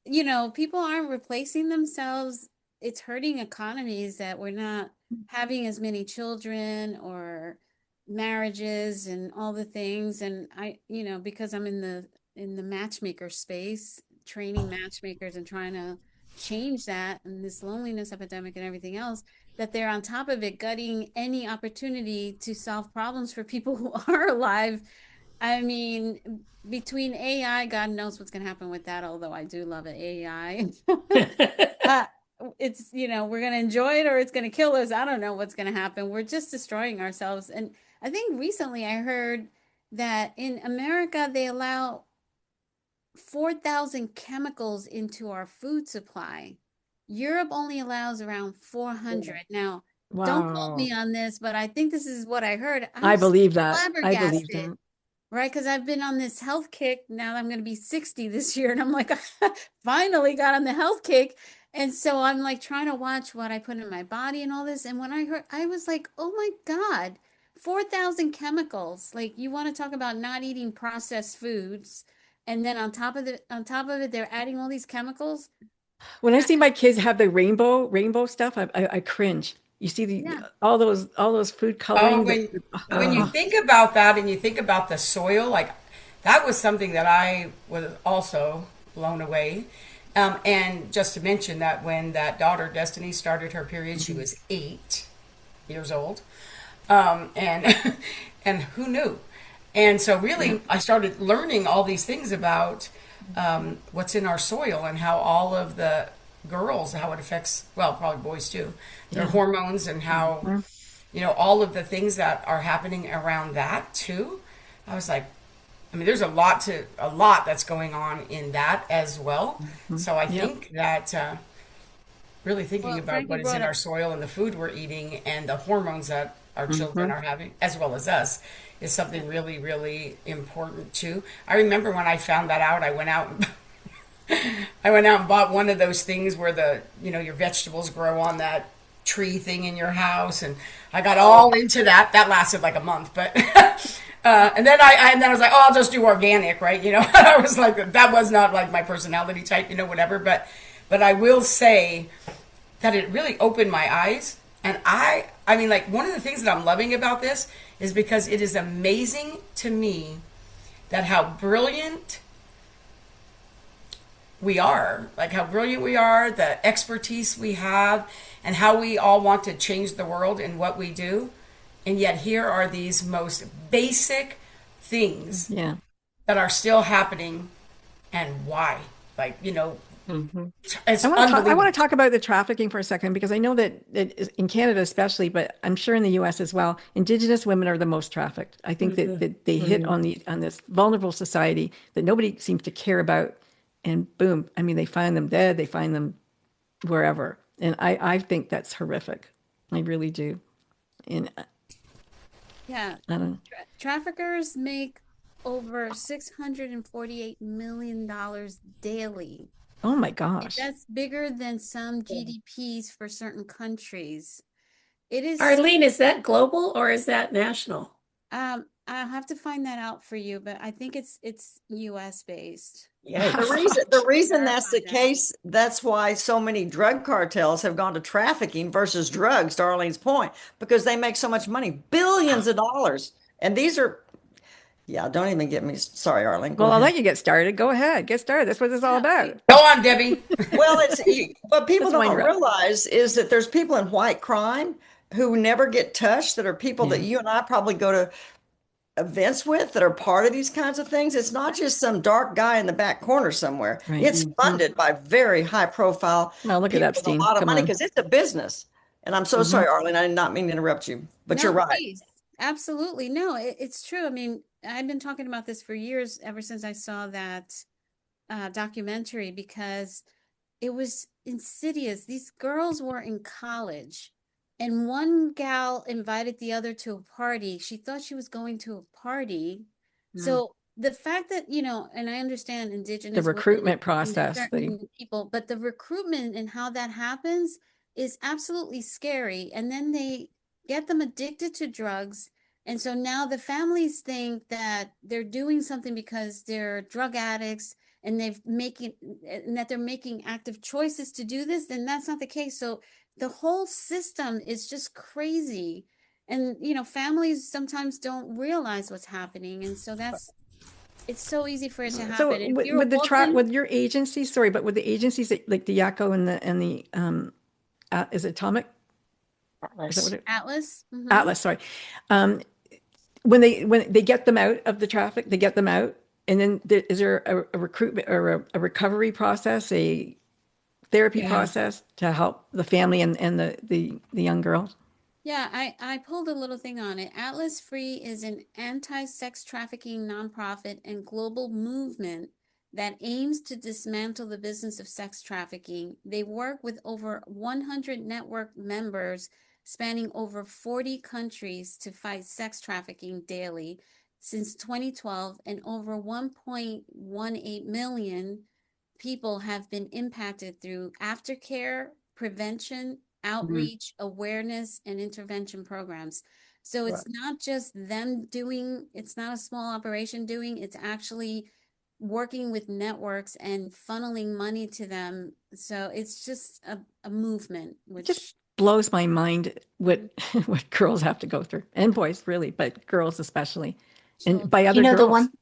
people aren't replacing themselves. It's hurting economies that we're not having as many children or marriages and all the things. And I, because I'm in the matchmaker space, training matchmakers and trying to change that and this loneliness epidemic and everything else, that they're on top of it, gutting any opportunity to solve problems for people who are alive. I mean, between AI, God knows what's going to happen with that, although I do love it, AI. It's, we're going to enjoy it or it's going to kill us. I don't know what's going to happen. We're just destroying ourselves. And I think recently I heard that in America, they allow 4,000 chemicals into our food supply. Europe only allows around 400. Now, don't quote me on this, but I think this is what I heard. I believe that. I believe Flabbergasted, that. right? Because I've been on this health kick. Now I'm going to be 60 this year. And I'm like, finally got on the health kick. And so I'm like trying to watch what I put in my body and all this. And when I heard, I was like, oh my God, 4,000 chemicals. Like, you want to talk about not eating processed foods. And then on top of it, they're adding all these chemicals. When I see my kids have the rainbow stuff, I cringe. You see all those food coloring. When you think about that and you think about the soil, like that was something that I was also blown away. And just to mention that when that daughter Destiny started her period, she was 8 years old, and and who knew? And so really, I started learning all these things about what's in our soil and how all of the girls, how it affects, well, probably boys too, their hormones and how, all of the things that are happening around that too. I was like, I mean, there's a lot that's going on in that as well. So I think that really thinking about Frankie what is brought in up our soil and the food we're eating and the hormones that our children are having, as well as us, is something really, really important too. I remember when I found that out, I went out and bought one of those things where your vegetables grow on that tree thing in your house, and I got all into that. That lasted like a month, but and then I was like, oh, I'll just do organic, right? I was like, that was not like my personality type, whatever. But I will say that it really opened my eyes, and I mean, like, one of the things that I'm loving about this is because it is amazing to me that how brilliant we are, the expertise we have, and how we all want to change the world in what we do. And yet here are these most basic things that are still happening, and why. Like, it's unbelievable. I want to talk about the trafficking for a second, because I know that in Canada especially, but I'm sure in the US as well, Indigenous women are the most trafficked. I think that they hit on this vulnerable society that nobody seems to care about. And boom, I mean, they find them dead, they find them wherever. And I think that's horrific. I really do. And Yeah. I don't know. Traffickers make over $648 million daily. Oh my gosh. That's bigger than some GDPs for certain countries. It is. Arlene, is that global or is that national? I'll have to find that out for you, but I think it's US based. Yeah. The reason that's the case, that's why so many drug cartels have gone to trafficking versus drugs, to Arlene's point, because they make so much money, billions of dollars. And these are, don't even get me. Sorry, Arlene. Well, I'll let you get started. Go ahead. Get started. That's what it's all about. Go on, Debbie. Well, what people Let's wind don't her up. realize is that there's people in white crime who never get touched, that are people that you and I probably go to events with, that are part of these kinds of things. It's not just some dark guy in the back corner somewhere. Right. It's funded by very high profile Well, look at people Epstein. with a lot of Come money, on. because it's a business. And I'm so sorry, Arlene, I did not mean to interrupt you, but you're right. Please. Absolutely. No, it's true. I mean, I've been talking about this for years, ever since I saw that documentary, because it was insidious. These girls were in college, and one gal invited the other to a party. She thought she was going to a party. So the fact that, and I understand Indigenous The recruitment women and process. certain people, but the recruitment and how that happens is absolutely scary. And then they get them addicted to drugs. And so now the families think that they're doing something because they're drug addicts, and that they're making active choices to do this. And that's not the case. So the whole system is just crazy. And, families sometimes don't realize what's happening. And so it's so easy for it to happen. So If with, you're with the woken- with your agency, sorry, but with the agencies like the Yakko and the is it Atomic? Is that what it, Atlas. Mhm. Atlas, sorry. When they get them out of the traffic, they get them out, and then is there a recruitment or a recovery process, a therapy process to help the family and the young girls? Yeah, I pulled a little thing on it. Atlas Free is an anti-sex trafficking nonprofit and global movement that aims to dismantle the business of sex trafficking. They work with over 100 network members spanning over 40 countries to fight sex trafficking daily since 2012, and over 1.18 million people have been impacted through aftercare, prevention, outreach, awareness, and intervention programs. So it's not just them doing, it's not a small operation doing, it's actually working with networks and funneling money to them. So it's just a movement, which Just blows my mind what what girls have to go through, and boys really, but girls especially, and by other You know, the girls. one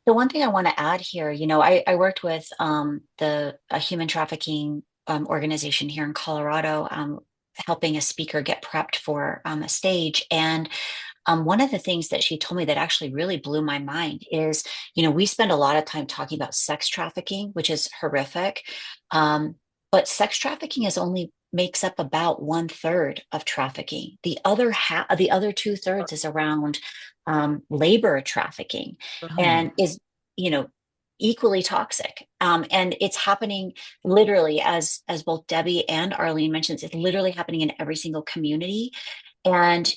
The one thing I want to add here, I worked with a human trafficking organization here in Colorado, helping a speaker get prepped for a stage. And one of the things that she told me that actually really blew my mind is, we spend a lot of time talking about sex trafficking, which is horrific. But sex trafficking is only makes up about 1/3 of trafficking. The other 2/3 is around labor trafficking, Right. and is, you know, equally toxic. And it's happening literally, as both Debbie and Arlene mentions, it's literally happening in every single community. And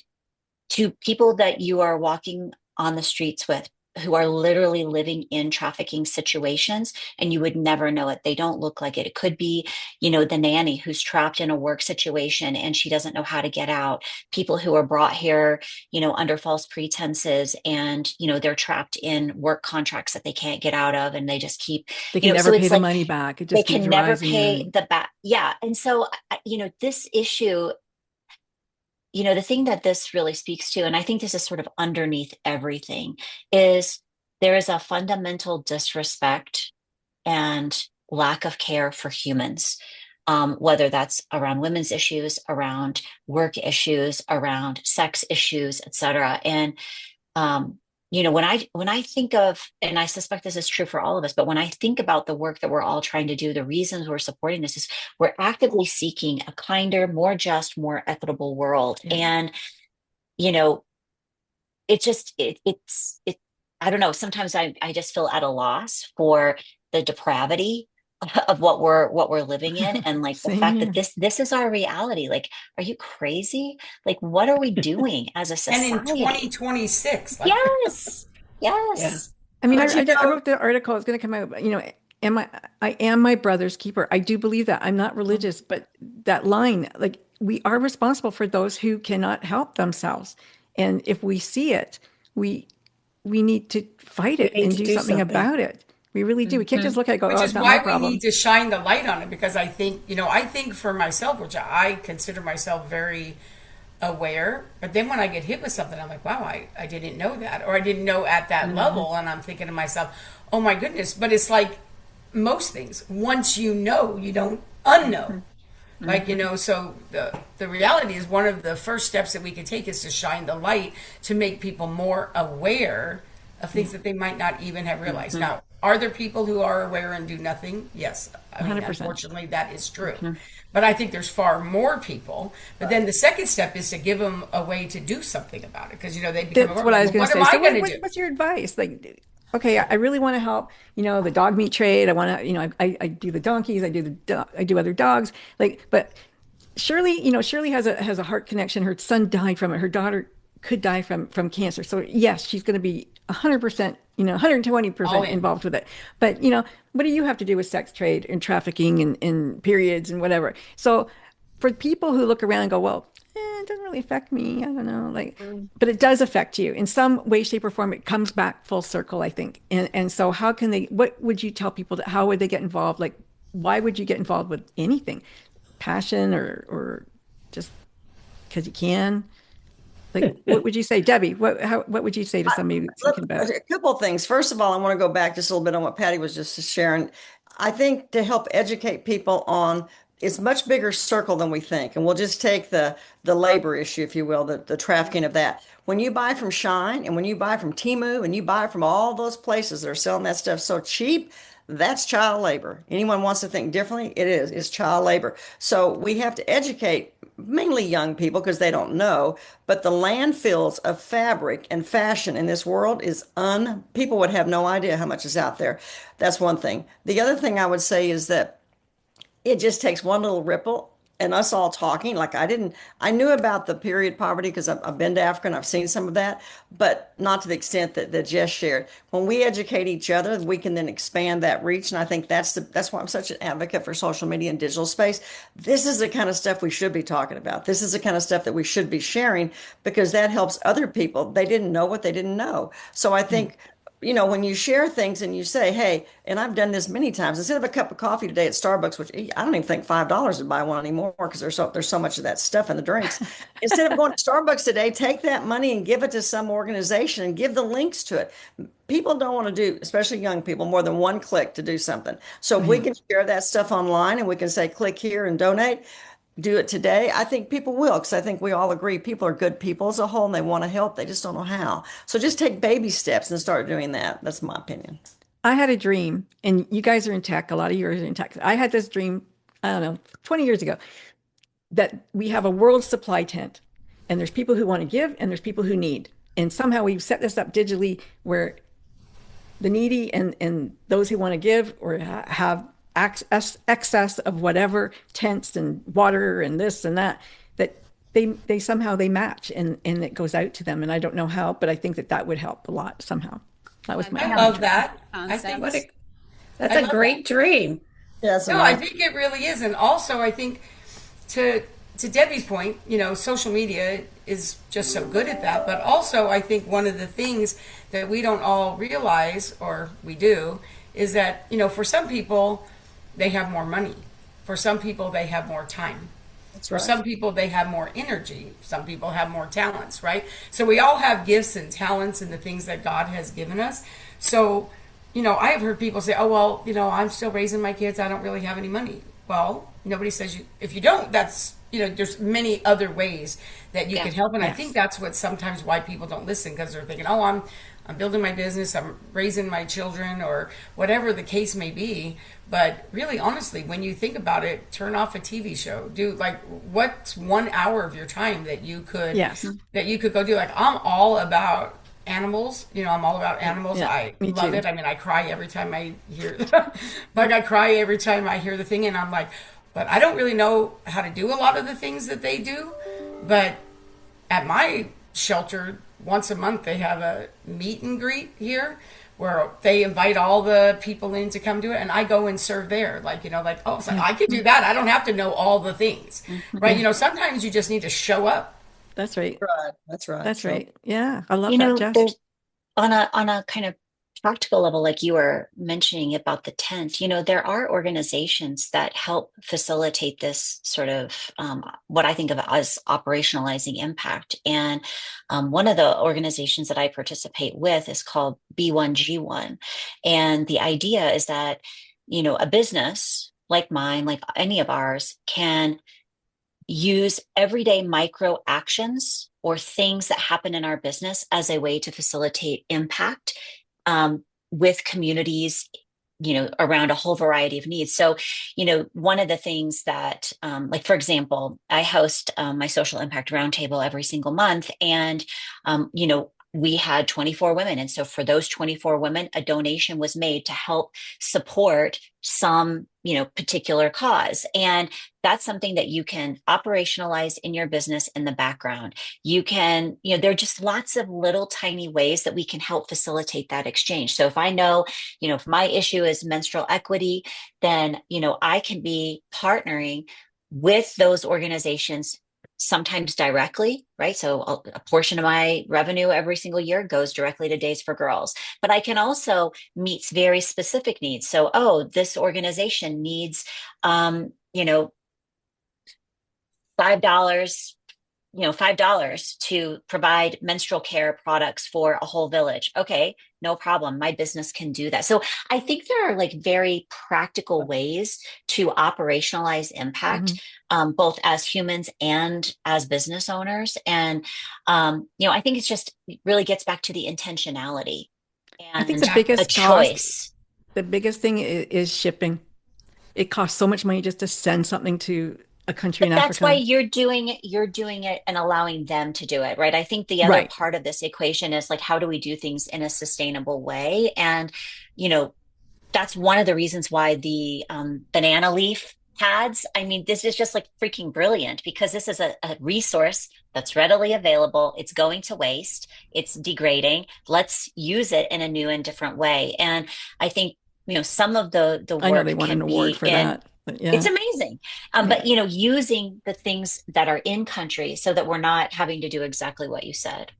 to people that you are walking on the streets with who are literally living in trafficking situations, and you would never know it. They don't look like it. It could be, the nanny who's trapped in a work situation and she doesn't know how to get out. People who are brought here, under false pretenses, and, they're trapped in work contracts that they can't get out of, and they just keep, They can so never pay it's the like money back. It they just keeps can never rising pay and the back. Yeah. And so, this issue, the thing that this really speaks to, and I think this is sort of underneath everything, is there is a fundamental disrespect and lack of care for humans, whether that's around women's issues, around work issues, around sex issues, et cetera. And when I think of, and I suspect this is true for all of us, but when I think about the work that we're all trying to do, the reasons we're supporting this is we're actively seeking a kinder, more just, more equitable world. yeah. And you know, it just it I don't know. Sometimes I just feel at a loss for the depravity of what we're living in, and like the Same fact that here. this is our reality. Like, are you crazy? Like, what are we doing as a And in society? 2026, like, Yes. Yeah. Yes. I mean, But I wrote the article. It's going to come out. I am my brother's keeper. I do believe that. I'm not religious, but that line, like, we are responsible for those who cannot help themselves, and if we see it, we we need to fight We it need and to do do something something. about it. We really do. We can't just look at it and go, which "Oh, is it's not my why we need problem." to shine the light on it, because I think, I think for myself, which I consider myself very aware, but then when I get hit with something, I'm like, wow, I didn't know that, or I didn't know at that level. And I'm thinking to myself, oh my goodness. But it's like most things, once you know, you don't unknow. Like, so the reality is, one of the first steps that we can take is to shine the light to make people more aware of things that they might not even have realized. Now, are there people who are aware and do nothing? Yes. I mean, 100%. unfortunately, that is true. But I think there's far more people. But then the second step is to give them a way to do something about it, because, they become That's aware. what I Like, was well, going what to am say. I So, going to do? what's your advice? Like, okay, I really want to help. The dog meat trade. I want to. I do the donkeys. I do other dogs. Like, but Shirley, Shirley has a heart connection. Her son died from it. Her daughter could die from cancer. So yes, she's going to be 100%, All 120% in. involved with it. But what do you have to do with sex trade and trafficking and periods and whatever? So for people who look around and go, well, it doesn't really affect me. I don't know, like, but it does affect you in some way, shape, or form. It comes back full circle, I think. And so how can they? What would you tell people? How would they get involved? Like, why would you get involved with anything? Passion or just because you can? Like, what would you say, Debbie? What would you say to somebody who's thinking about it? A couple of things. First of all, I want to go back just a little bit on what Patty was just sharing. I think to help educate people on it's much bigger circle than we think. And we'll just take the labor issue, if you will, the trafficking of that. When you buy from Shine and when you buy from Temu and you buy from all those places that are selling that stuff so cheap, that's child labor. Anyone wants to think differently, it is. It's child labor. So we have to educate mainly young people because they don't know, but the landfills of fabric and fashion in this world is people would have no idea how much is out there. That's one thing. The other thing I would say is that it just takes one little ripple and us all talking. Like I knew about the period poverty because I've been to Africa and I've seen some of that, but not to the extent that Jess shared. When we educate each other, we can then expand that reach. And I think that's why I'm such an advocate for social media and digital space. This is the kind of stuff we should be talking about. This is the kind of stuff that we should be sharing because that helps other people. They didn't know what they didn't know. So I think when you share things and you say, hey, and I've done this many times, instead of a cup of coffee today at Starbucks, which I don't even think $5 to buy one anymore because there's so much of that stuff in the drinks. Instead of going to Starbucks today, take that money and give it to some organization and give the links to it. People don't want to do, especially young people, more than one click to do something. So if we can share that stuff online and we can say, click here and donate, do it today, I think people will, because I think we all agree people are good people as a whole and they want to help. They just don't know how. So just take baby steps and start doing that. That's my opinion. I had a dream, and you guys are in tech, a lot of you are in tech. I had this dream, I don't know, 20 years ago, that we have a world supply tent, and there's people who want to give and there's people who need. And somehow we've set this up digitally where the needy and those who want to give or have excess of whatever, tents and water and this and that, that they somehow they match and it goes out to them. And I don't know how, but I think that would help a lot somehow. That was my I love that. I Concept. think That's a great dream. Yes. no, I think it really is. And also I think to Debbie's point, social media is just so good at that. But also I think one of the things that we don't all realize, or we do, is that, for some people, they have more money. For some people, they have more time. For some people, they have more energy. Some people have more talents, right? So we all have gifts and talents and the things that God has given us. So, I have heard people say, oh, well, I'm still raising my kids. I don't really have any money. Well, nobody says if you don't, that's, there's many other ways that you can help. And I think that's what sometimes why people don't listen, because they're thinking, oh, I'm building my business, I'm raising my children, or whatever the case may be. But really, honestly, when you think about it, turn off a TV show. Do what's 1 hour of your time that you could go do. Like, I'm all about animals. I'm all about animals. Yeah, I me love too. it. I mean, I cry every time I hear I cry every time I hear the thing, and I'm like, but I don't really know how to do a lot of the things that they do. But at my shelter, once a month they have a meet and greet here where they invite all the people in to come do it, and I go and serve there. Oh, so I could do that. I don't have to know all the things, right? Sometimes you just need to show up. That's right. That's right. That's right. Yeah. I love You know, that, Jess. there's on a kind of practical level, like you were mentioning about the tent, there are organizations that help facilitate this sort of what I think of as operationalizing impact. And one of the organizations that I participate with is called B1G1. And the idea is that, a business like mine, like any of ours, can use everyday micro actions or things that happen in our business as a way to facilitate impact with communities, around a whole variety of needs. So, one of the things that, for example, I host my social impact roundtable every single month, and, we had 24 women. And so for those 24 women, a donation was made to help support some, particular cause. And that's something that you can operationalize in your business in the background. You can, there are just lots of little tiny ways that we can help facilitate that exchange. So if I know, if my issue is menstrual equity, then, I can be partnering with those organizations sometimes directly, right? So a portion of my revenue every single year goes directly to Days for Girls, but I can also meet very specific needs. So, this organization needs, $5, $5 to provide menstrual care products for a whole village. Okay, no problem. My business can do that. So I think there are very practical ways to operationalize impact, both as humans and as business owners. And, I think it really gets back to the intentionality and I think the biggest a choice. The biggest thing is shipping. It costs so much money just to send something to a country in Africa. That's why you're doing it and allowing them to do it, right? I think the other part of this equation is how do we do things in a sustainable way? And, that's one of the reasons why the banana leaf pads, this is just freaking brilliant, because this is a resource that's readily available. It's going to waste. It's degrading. Let's use it in a new and different way. And I think, some of the work I know they won can an award be for that. But yeah. It's amazing. But, using the things that are in country so that we're not having to do exactly what you said.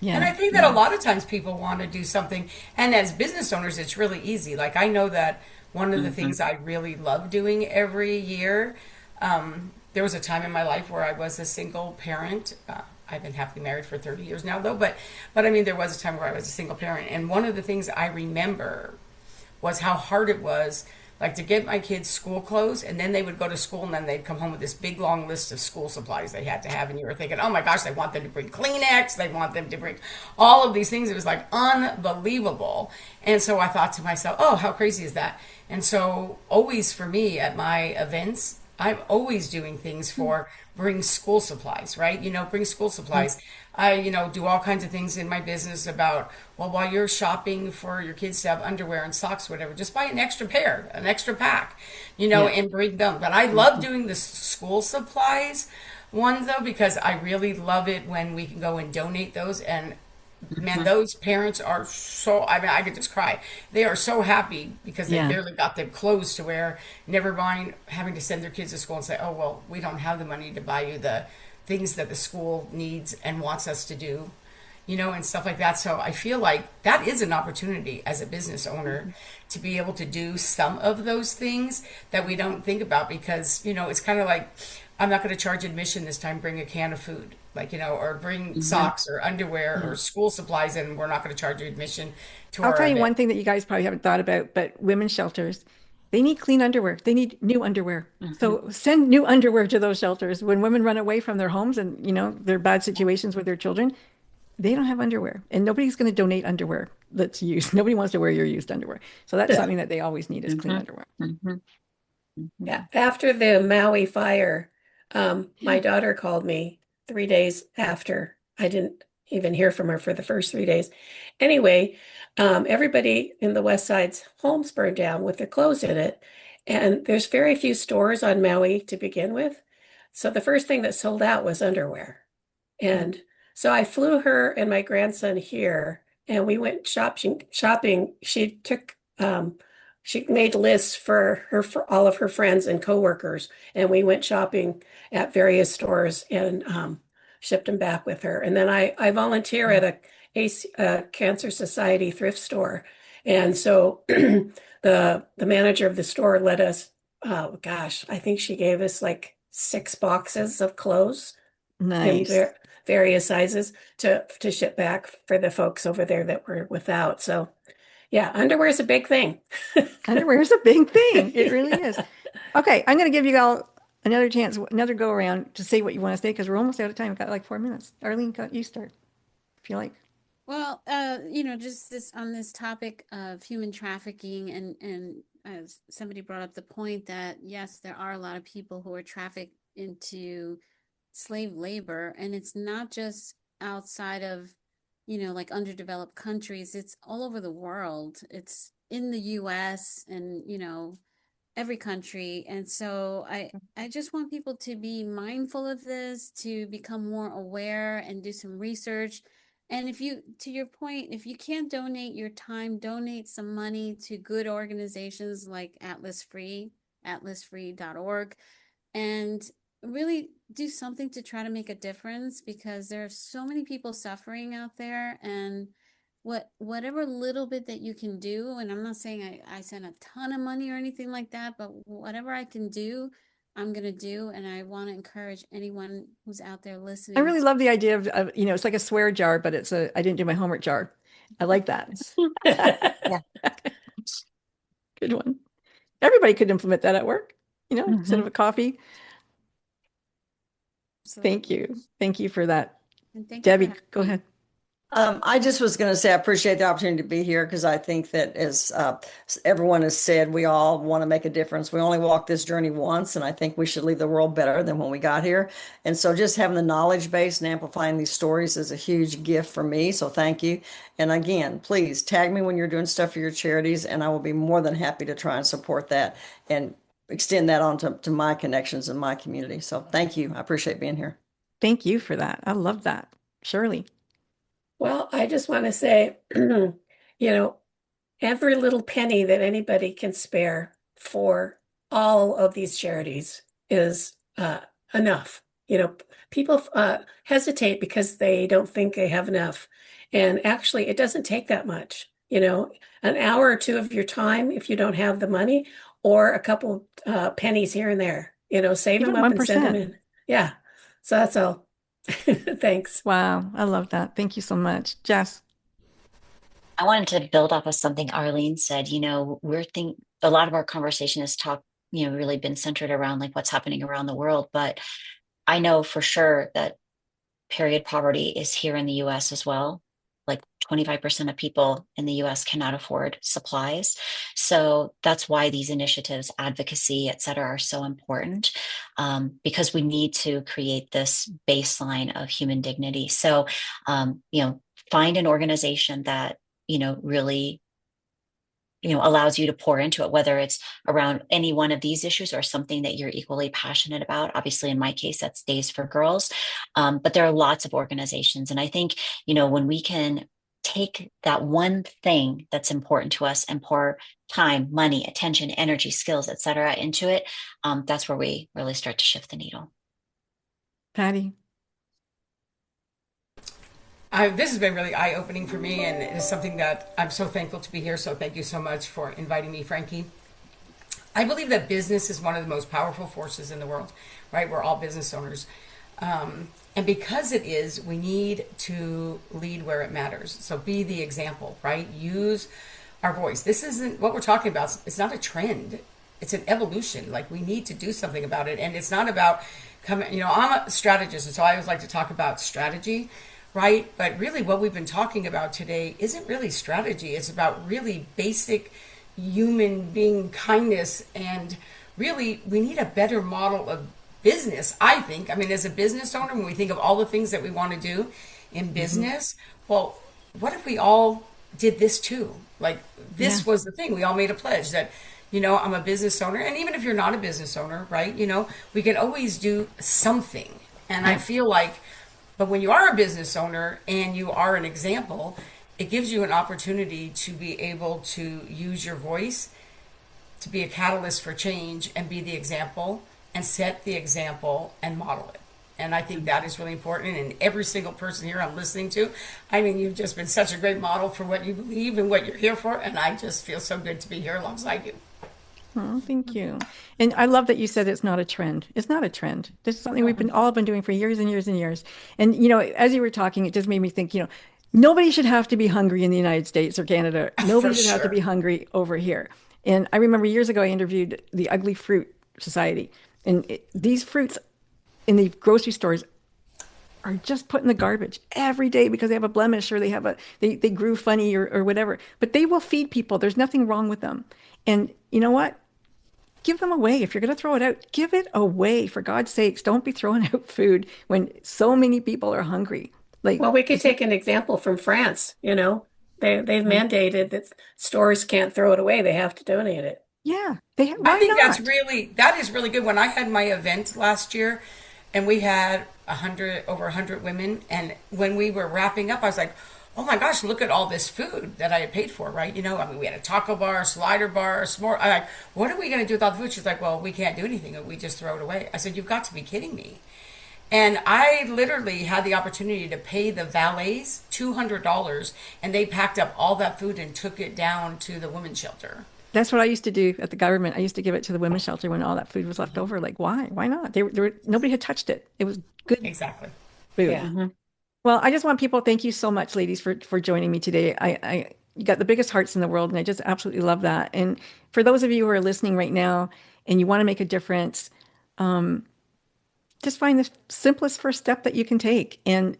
And I think that a lot of times people want to do something, and as business owners, it's really easy. Like I know that one of the things I really love doing every year. There was a time in my life where I was a single parent. I've been happily married for 30 years now, though. But I mean, there was a time where I was a single parent, and one of the things I remember was how hard it was, like to get my kids school clothes, and then they would go to school, and then they'd come home with this big long list of school supplies they had to have, and you were thinking, oh my gosh, they want them to bring Kleenex, they want them to bring all of these things. It was like unbelievable. And so I thought to myself, oh, how crazy is that? And so always for me at my events, I'm always doing things for bring school supplies, right? Bring school supplies. I, do all kinds of things in my business about, well, while you're shopping for your kids to have underwear and socks, whatever, just buy an extra pair, an extra pack, and bring them. But I love doing the school supplies one, though, because I really love it when we can go and donate those. And man, those parents are so, I mean, I could just cry. They are so happy because they barely got them clothes to wear, never mind having to send their kids to school and say, oh, well, we don't have the money to buy you the things that the school needs and wants us to do, and stuff like that. So I feel like that is an opportunity as a business owner to be able to do some of those things that we don't think about because, it's kind of like, I'm not going to charge admission this time, bring a can of food, like, or bring socks or underwear or school supplies, and we're not going to charge you admission to I'll our tell you event. one thing that you guys probably haven't thought about, but women's shelters, they need clean underwear. They need new underwear. So send new underwear to those shelters. When women run away from their homes and, they're bad situations with their children, they don't have underwear. And nobody's going to donate underwear that's used. Nobody wants to wear your used underwear. So that's something that they always need is clean underwear. Yeah, after the Maui fire, my daughter called me 3 days after. I didn't even hear from her for the first 3 days. Anyway, everybody in the West Side's homes burned down with their clothes in it. And there's very few stores on Maui to begin with. So the first thing that sold out was underwear. And so I flew her and my grandson here and we went shopping. She made lists for all of her friends and coworkers, and we went shopping at various stores and shipped them back with her. And then I volunteer at a Cancer Society thrift store, and so the manager of the store let us. Oh gosh, I think she gave us like 6 boxes of clothes in Nice. various sizes to ship back for the folks over there that were without. So. Yeah, underwear is a big thing. Underwear is a big thing. It really is. Okay, I'm going to give you all another chance, another go around to say what you want to say because we're almost out of time. We've got like 4 minutes. Arlene, you start if you like. Well, just this on this topic of human trafficking, and as somebody brought up the point that yes, there are a lot of people who are trafficked into slave labor, and it's not just outside of, like underdeveloped countries. It's all over the world. It's in the US and, every country. And so I just want people to be mindful of this, to become more aware and do some research. And to your point, if you can't donate your time, donate some money to good organizations like atlasfree.org, and really do something to try to make a difference because there are so many people suffering out there. And whatever little bit that you can do, and I'm not saying I send a ton of money or anything like that, but whatever I can do, I'm going to do. And I want to encourage anyone who's out there listening. I really love the idea of it's like a swear jar, but it's I didn't do my homework jar. I like that. Yeah. Good one. Everybody could implement that at work, instead of a coffee. Thank you. Thank you for that. And thank you Debbie, go ahead. I just was going to say I appreciate the opportunity to be here because I think that as everyone has said, we all want to make a difference. We only walk this journey once, and I think we should leave the world better than when we got here. And so just having the knowledge base and amplifying these stories is a huge gift for me. So thank you. And again, please tag me when you're doing stuff for your charities, and I will be more than happy to try and support that and extend that on to my connections in my community. So thank you. I appreciate being here. Thank you for that. I love that. Shirley. Well, I just want to say, every little penny that anybody can spare for all of these charities is enough. People hesitate because they don't think they have enough. And actually, it doesn't take that much. An hour or two of your time if you don't have the money, or a couple pennies here and there. Save them Even up and send them 1%. in. Yeah. So that's all. Thanks. Wow. I love that. Thank you so much. Jess. I wanted to build off of something Arlene said. A lot of our conversation has really been centered around like what's happening around the world. But I know for sure that period poverty is here in the US as well. Like 25% of people in the US cannot afford supplies. So that's why these initiatives, advocacy, et cetera, are so important, because we need to create this baseline of human dignity. So, find an organization that, really allows you to pour into it, whether it's around any one of these issues or something that you're equally passionate about. Obviously, in my case, that's Days for Girls. But there are lots of organizations. And I think, when we can take that one thing that's important to us and pour time, money, attention, energy, skills, et cetera, into it, that's where we really start to shift the needle. Patty. This has been really eye-opening for me, and it is something that I'm so thankful to be here. So thank you so much for inviting me, Frankie. I believe that business is one of the most powerful forces in the world, right? We're all business owners. And because it is, we need to lead where it matters. So be the example, right? Use our voice. This isn't what we're talking about. It's not a trend. It's an evolution. Like, we need to do something about it. And it's not about coming, I'm a strategist, and so I always like to talk about strategy, right? But really what we've been talking about today isn't really strategy. It's about really basic human being kindness. And really, we need a better model of business, I think. I mean, as a business owner, when we think of all the things that we want to do in business, well, what if we all did this too? Like, this was the thing. We all made a pledge that, I'm a business owner. And even if you're not a business owner, right, we can always do something. And I feel like, but when you are a business owner and you are an example, it gives you an opportunity to be able to use your voice to be a catalyst for change and be the example and set the example and model it. And I think that is really important. And every single person here I'm listening to, I mean, you've just been such a great model for what you believe and what you're here for. And I just feel so good to be here alongside you. Oh, thank you. And I love that you said it's not a trend. It's not a trend. This is something we've all been doing for years and years and years. And, as you were talking, it just made me think, nobody should have to be hungry in the United States or Canada. Nobody should have to be hungry over here. And I remember years ago, I interviewed the Ugly Fruit Society. And these fruits in the grocery stores are just put in the garbage every day because they have a blemish or they have they grew funny or whatever. But they will feed people. There's nothing wrong with them. And you know what? Give them away. If you're going to throw it out, give it away. For God's sakes, don't be throwing out food when so many people are hungry. Well, we could take an example from France. They've mandated that stores can't throw it away. They have to donate it. Yeah, I think that is really good. When I had my event last year, and we had over 100 women, and when we were wrapping up, I was like, oh my gosh, look at all this food that I had paid for, right? We had a taco bar, slider bar, s'more. I'm like, what are we going to do with all the food? She's like, well, we can't do anything. We just throw it away. I said, you've got to be kidding me. And I literally had the opportunity to pay the valets $200, and they packed up all that food and took it down to the women's shelter. That's what I used to do at the government. I used to give it to the women's shelter when all that food was left over. Like, why? Why not? Nobody had touched it. It was good. Exactly. Food. Yeah. Mm-hmm. Well, I just want people, thank you so much, ladies, for joining me today. You got the biggest hearts in the world, and I just absolutely love that. And for those of you who are listening right now and you want to make a difference, just find the simplest first step that you can take. And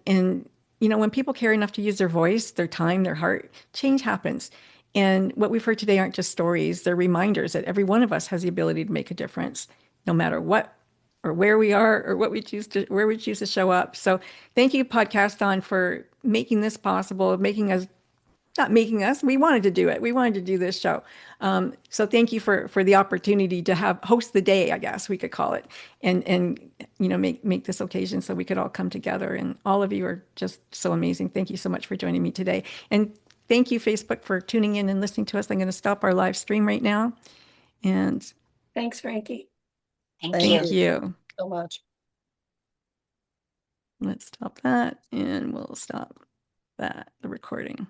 when people care enough to use their voice, their time, their heart, change happens. And what we've heard today aren't just stories, they're reminders that every one of us has the ability to make a difference, no matter what or where we are or where we choose to show up. So thank you, Podcasthon, for making this possible, not making us, we wanted to do it. We wanted to do this show. So thank you for the opportunity to host the day, I guess we could call it, and make this occasion so we could all come together. And all of you are just so amazing. Thank you so much for joining me today. And thank you, Facebook, for tuning in and listening to us. I'm going to stop our live stream right now. And thanks, Frankie. Thank you you so much. Let's stop that and we'll stop that, the recording.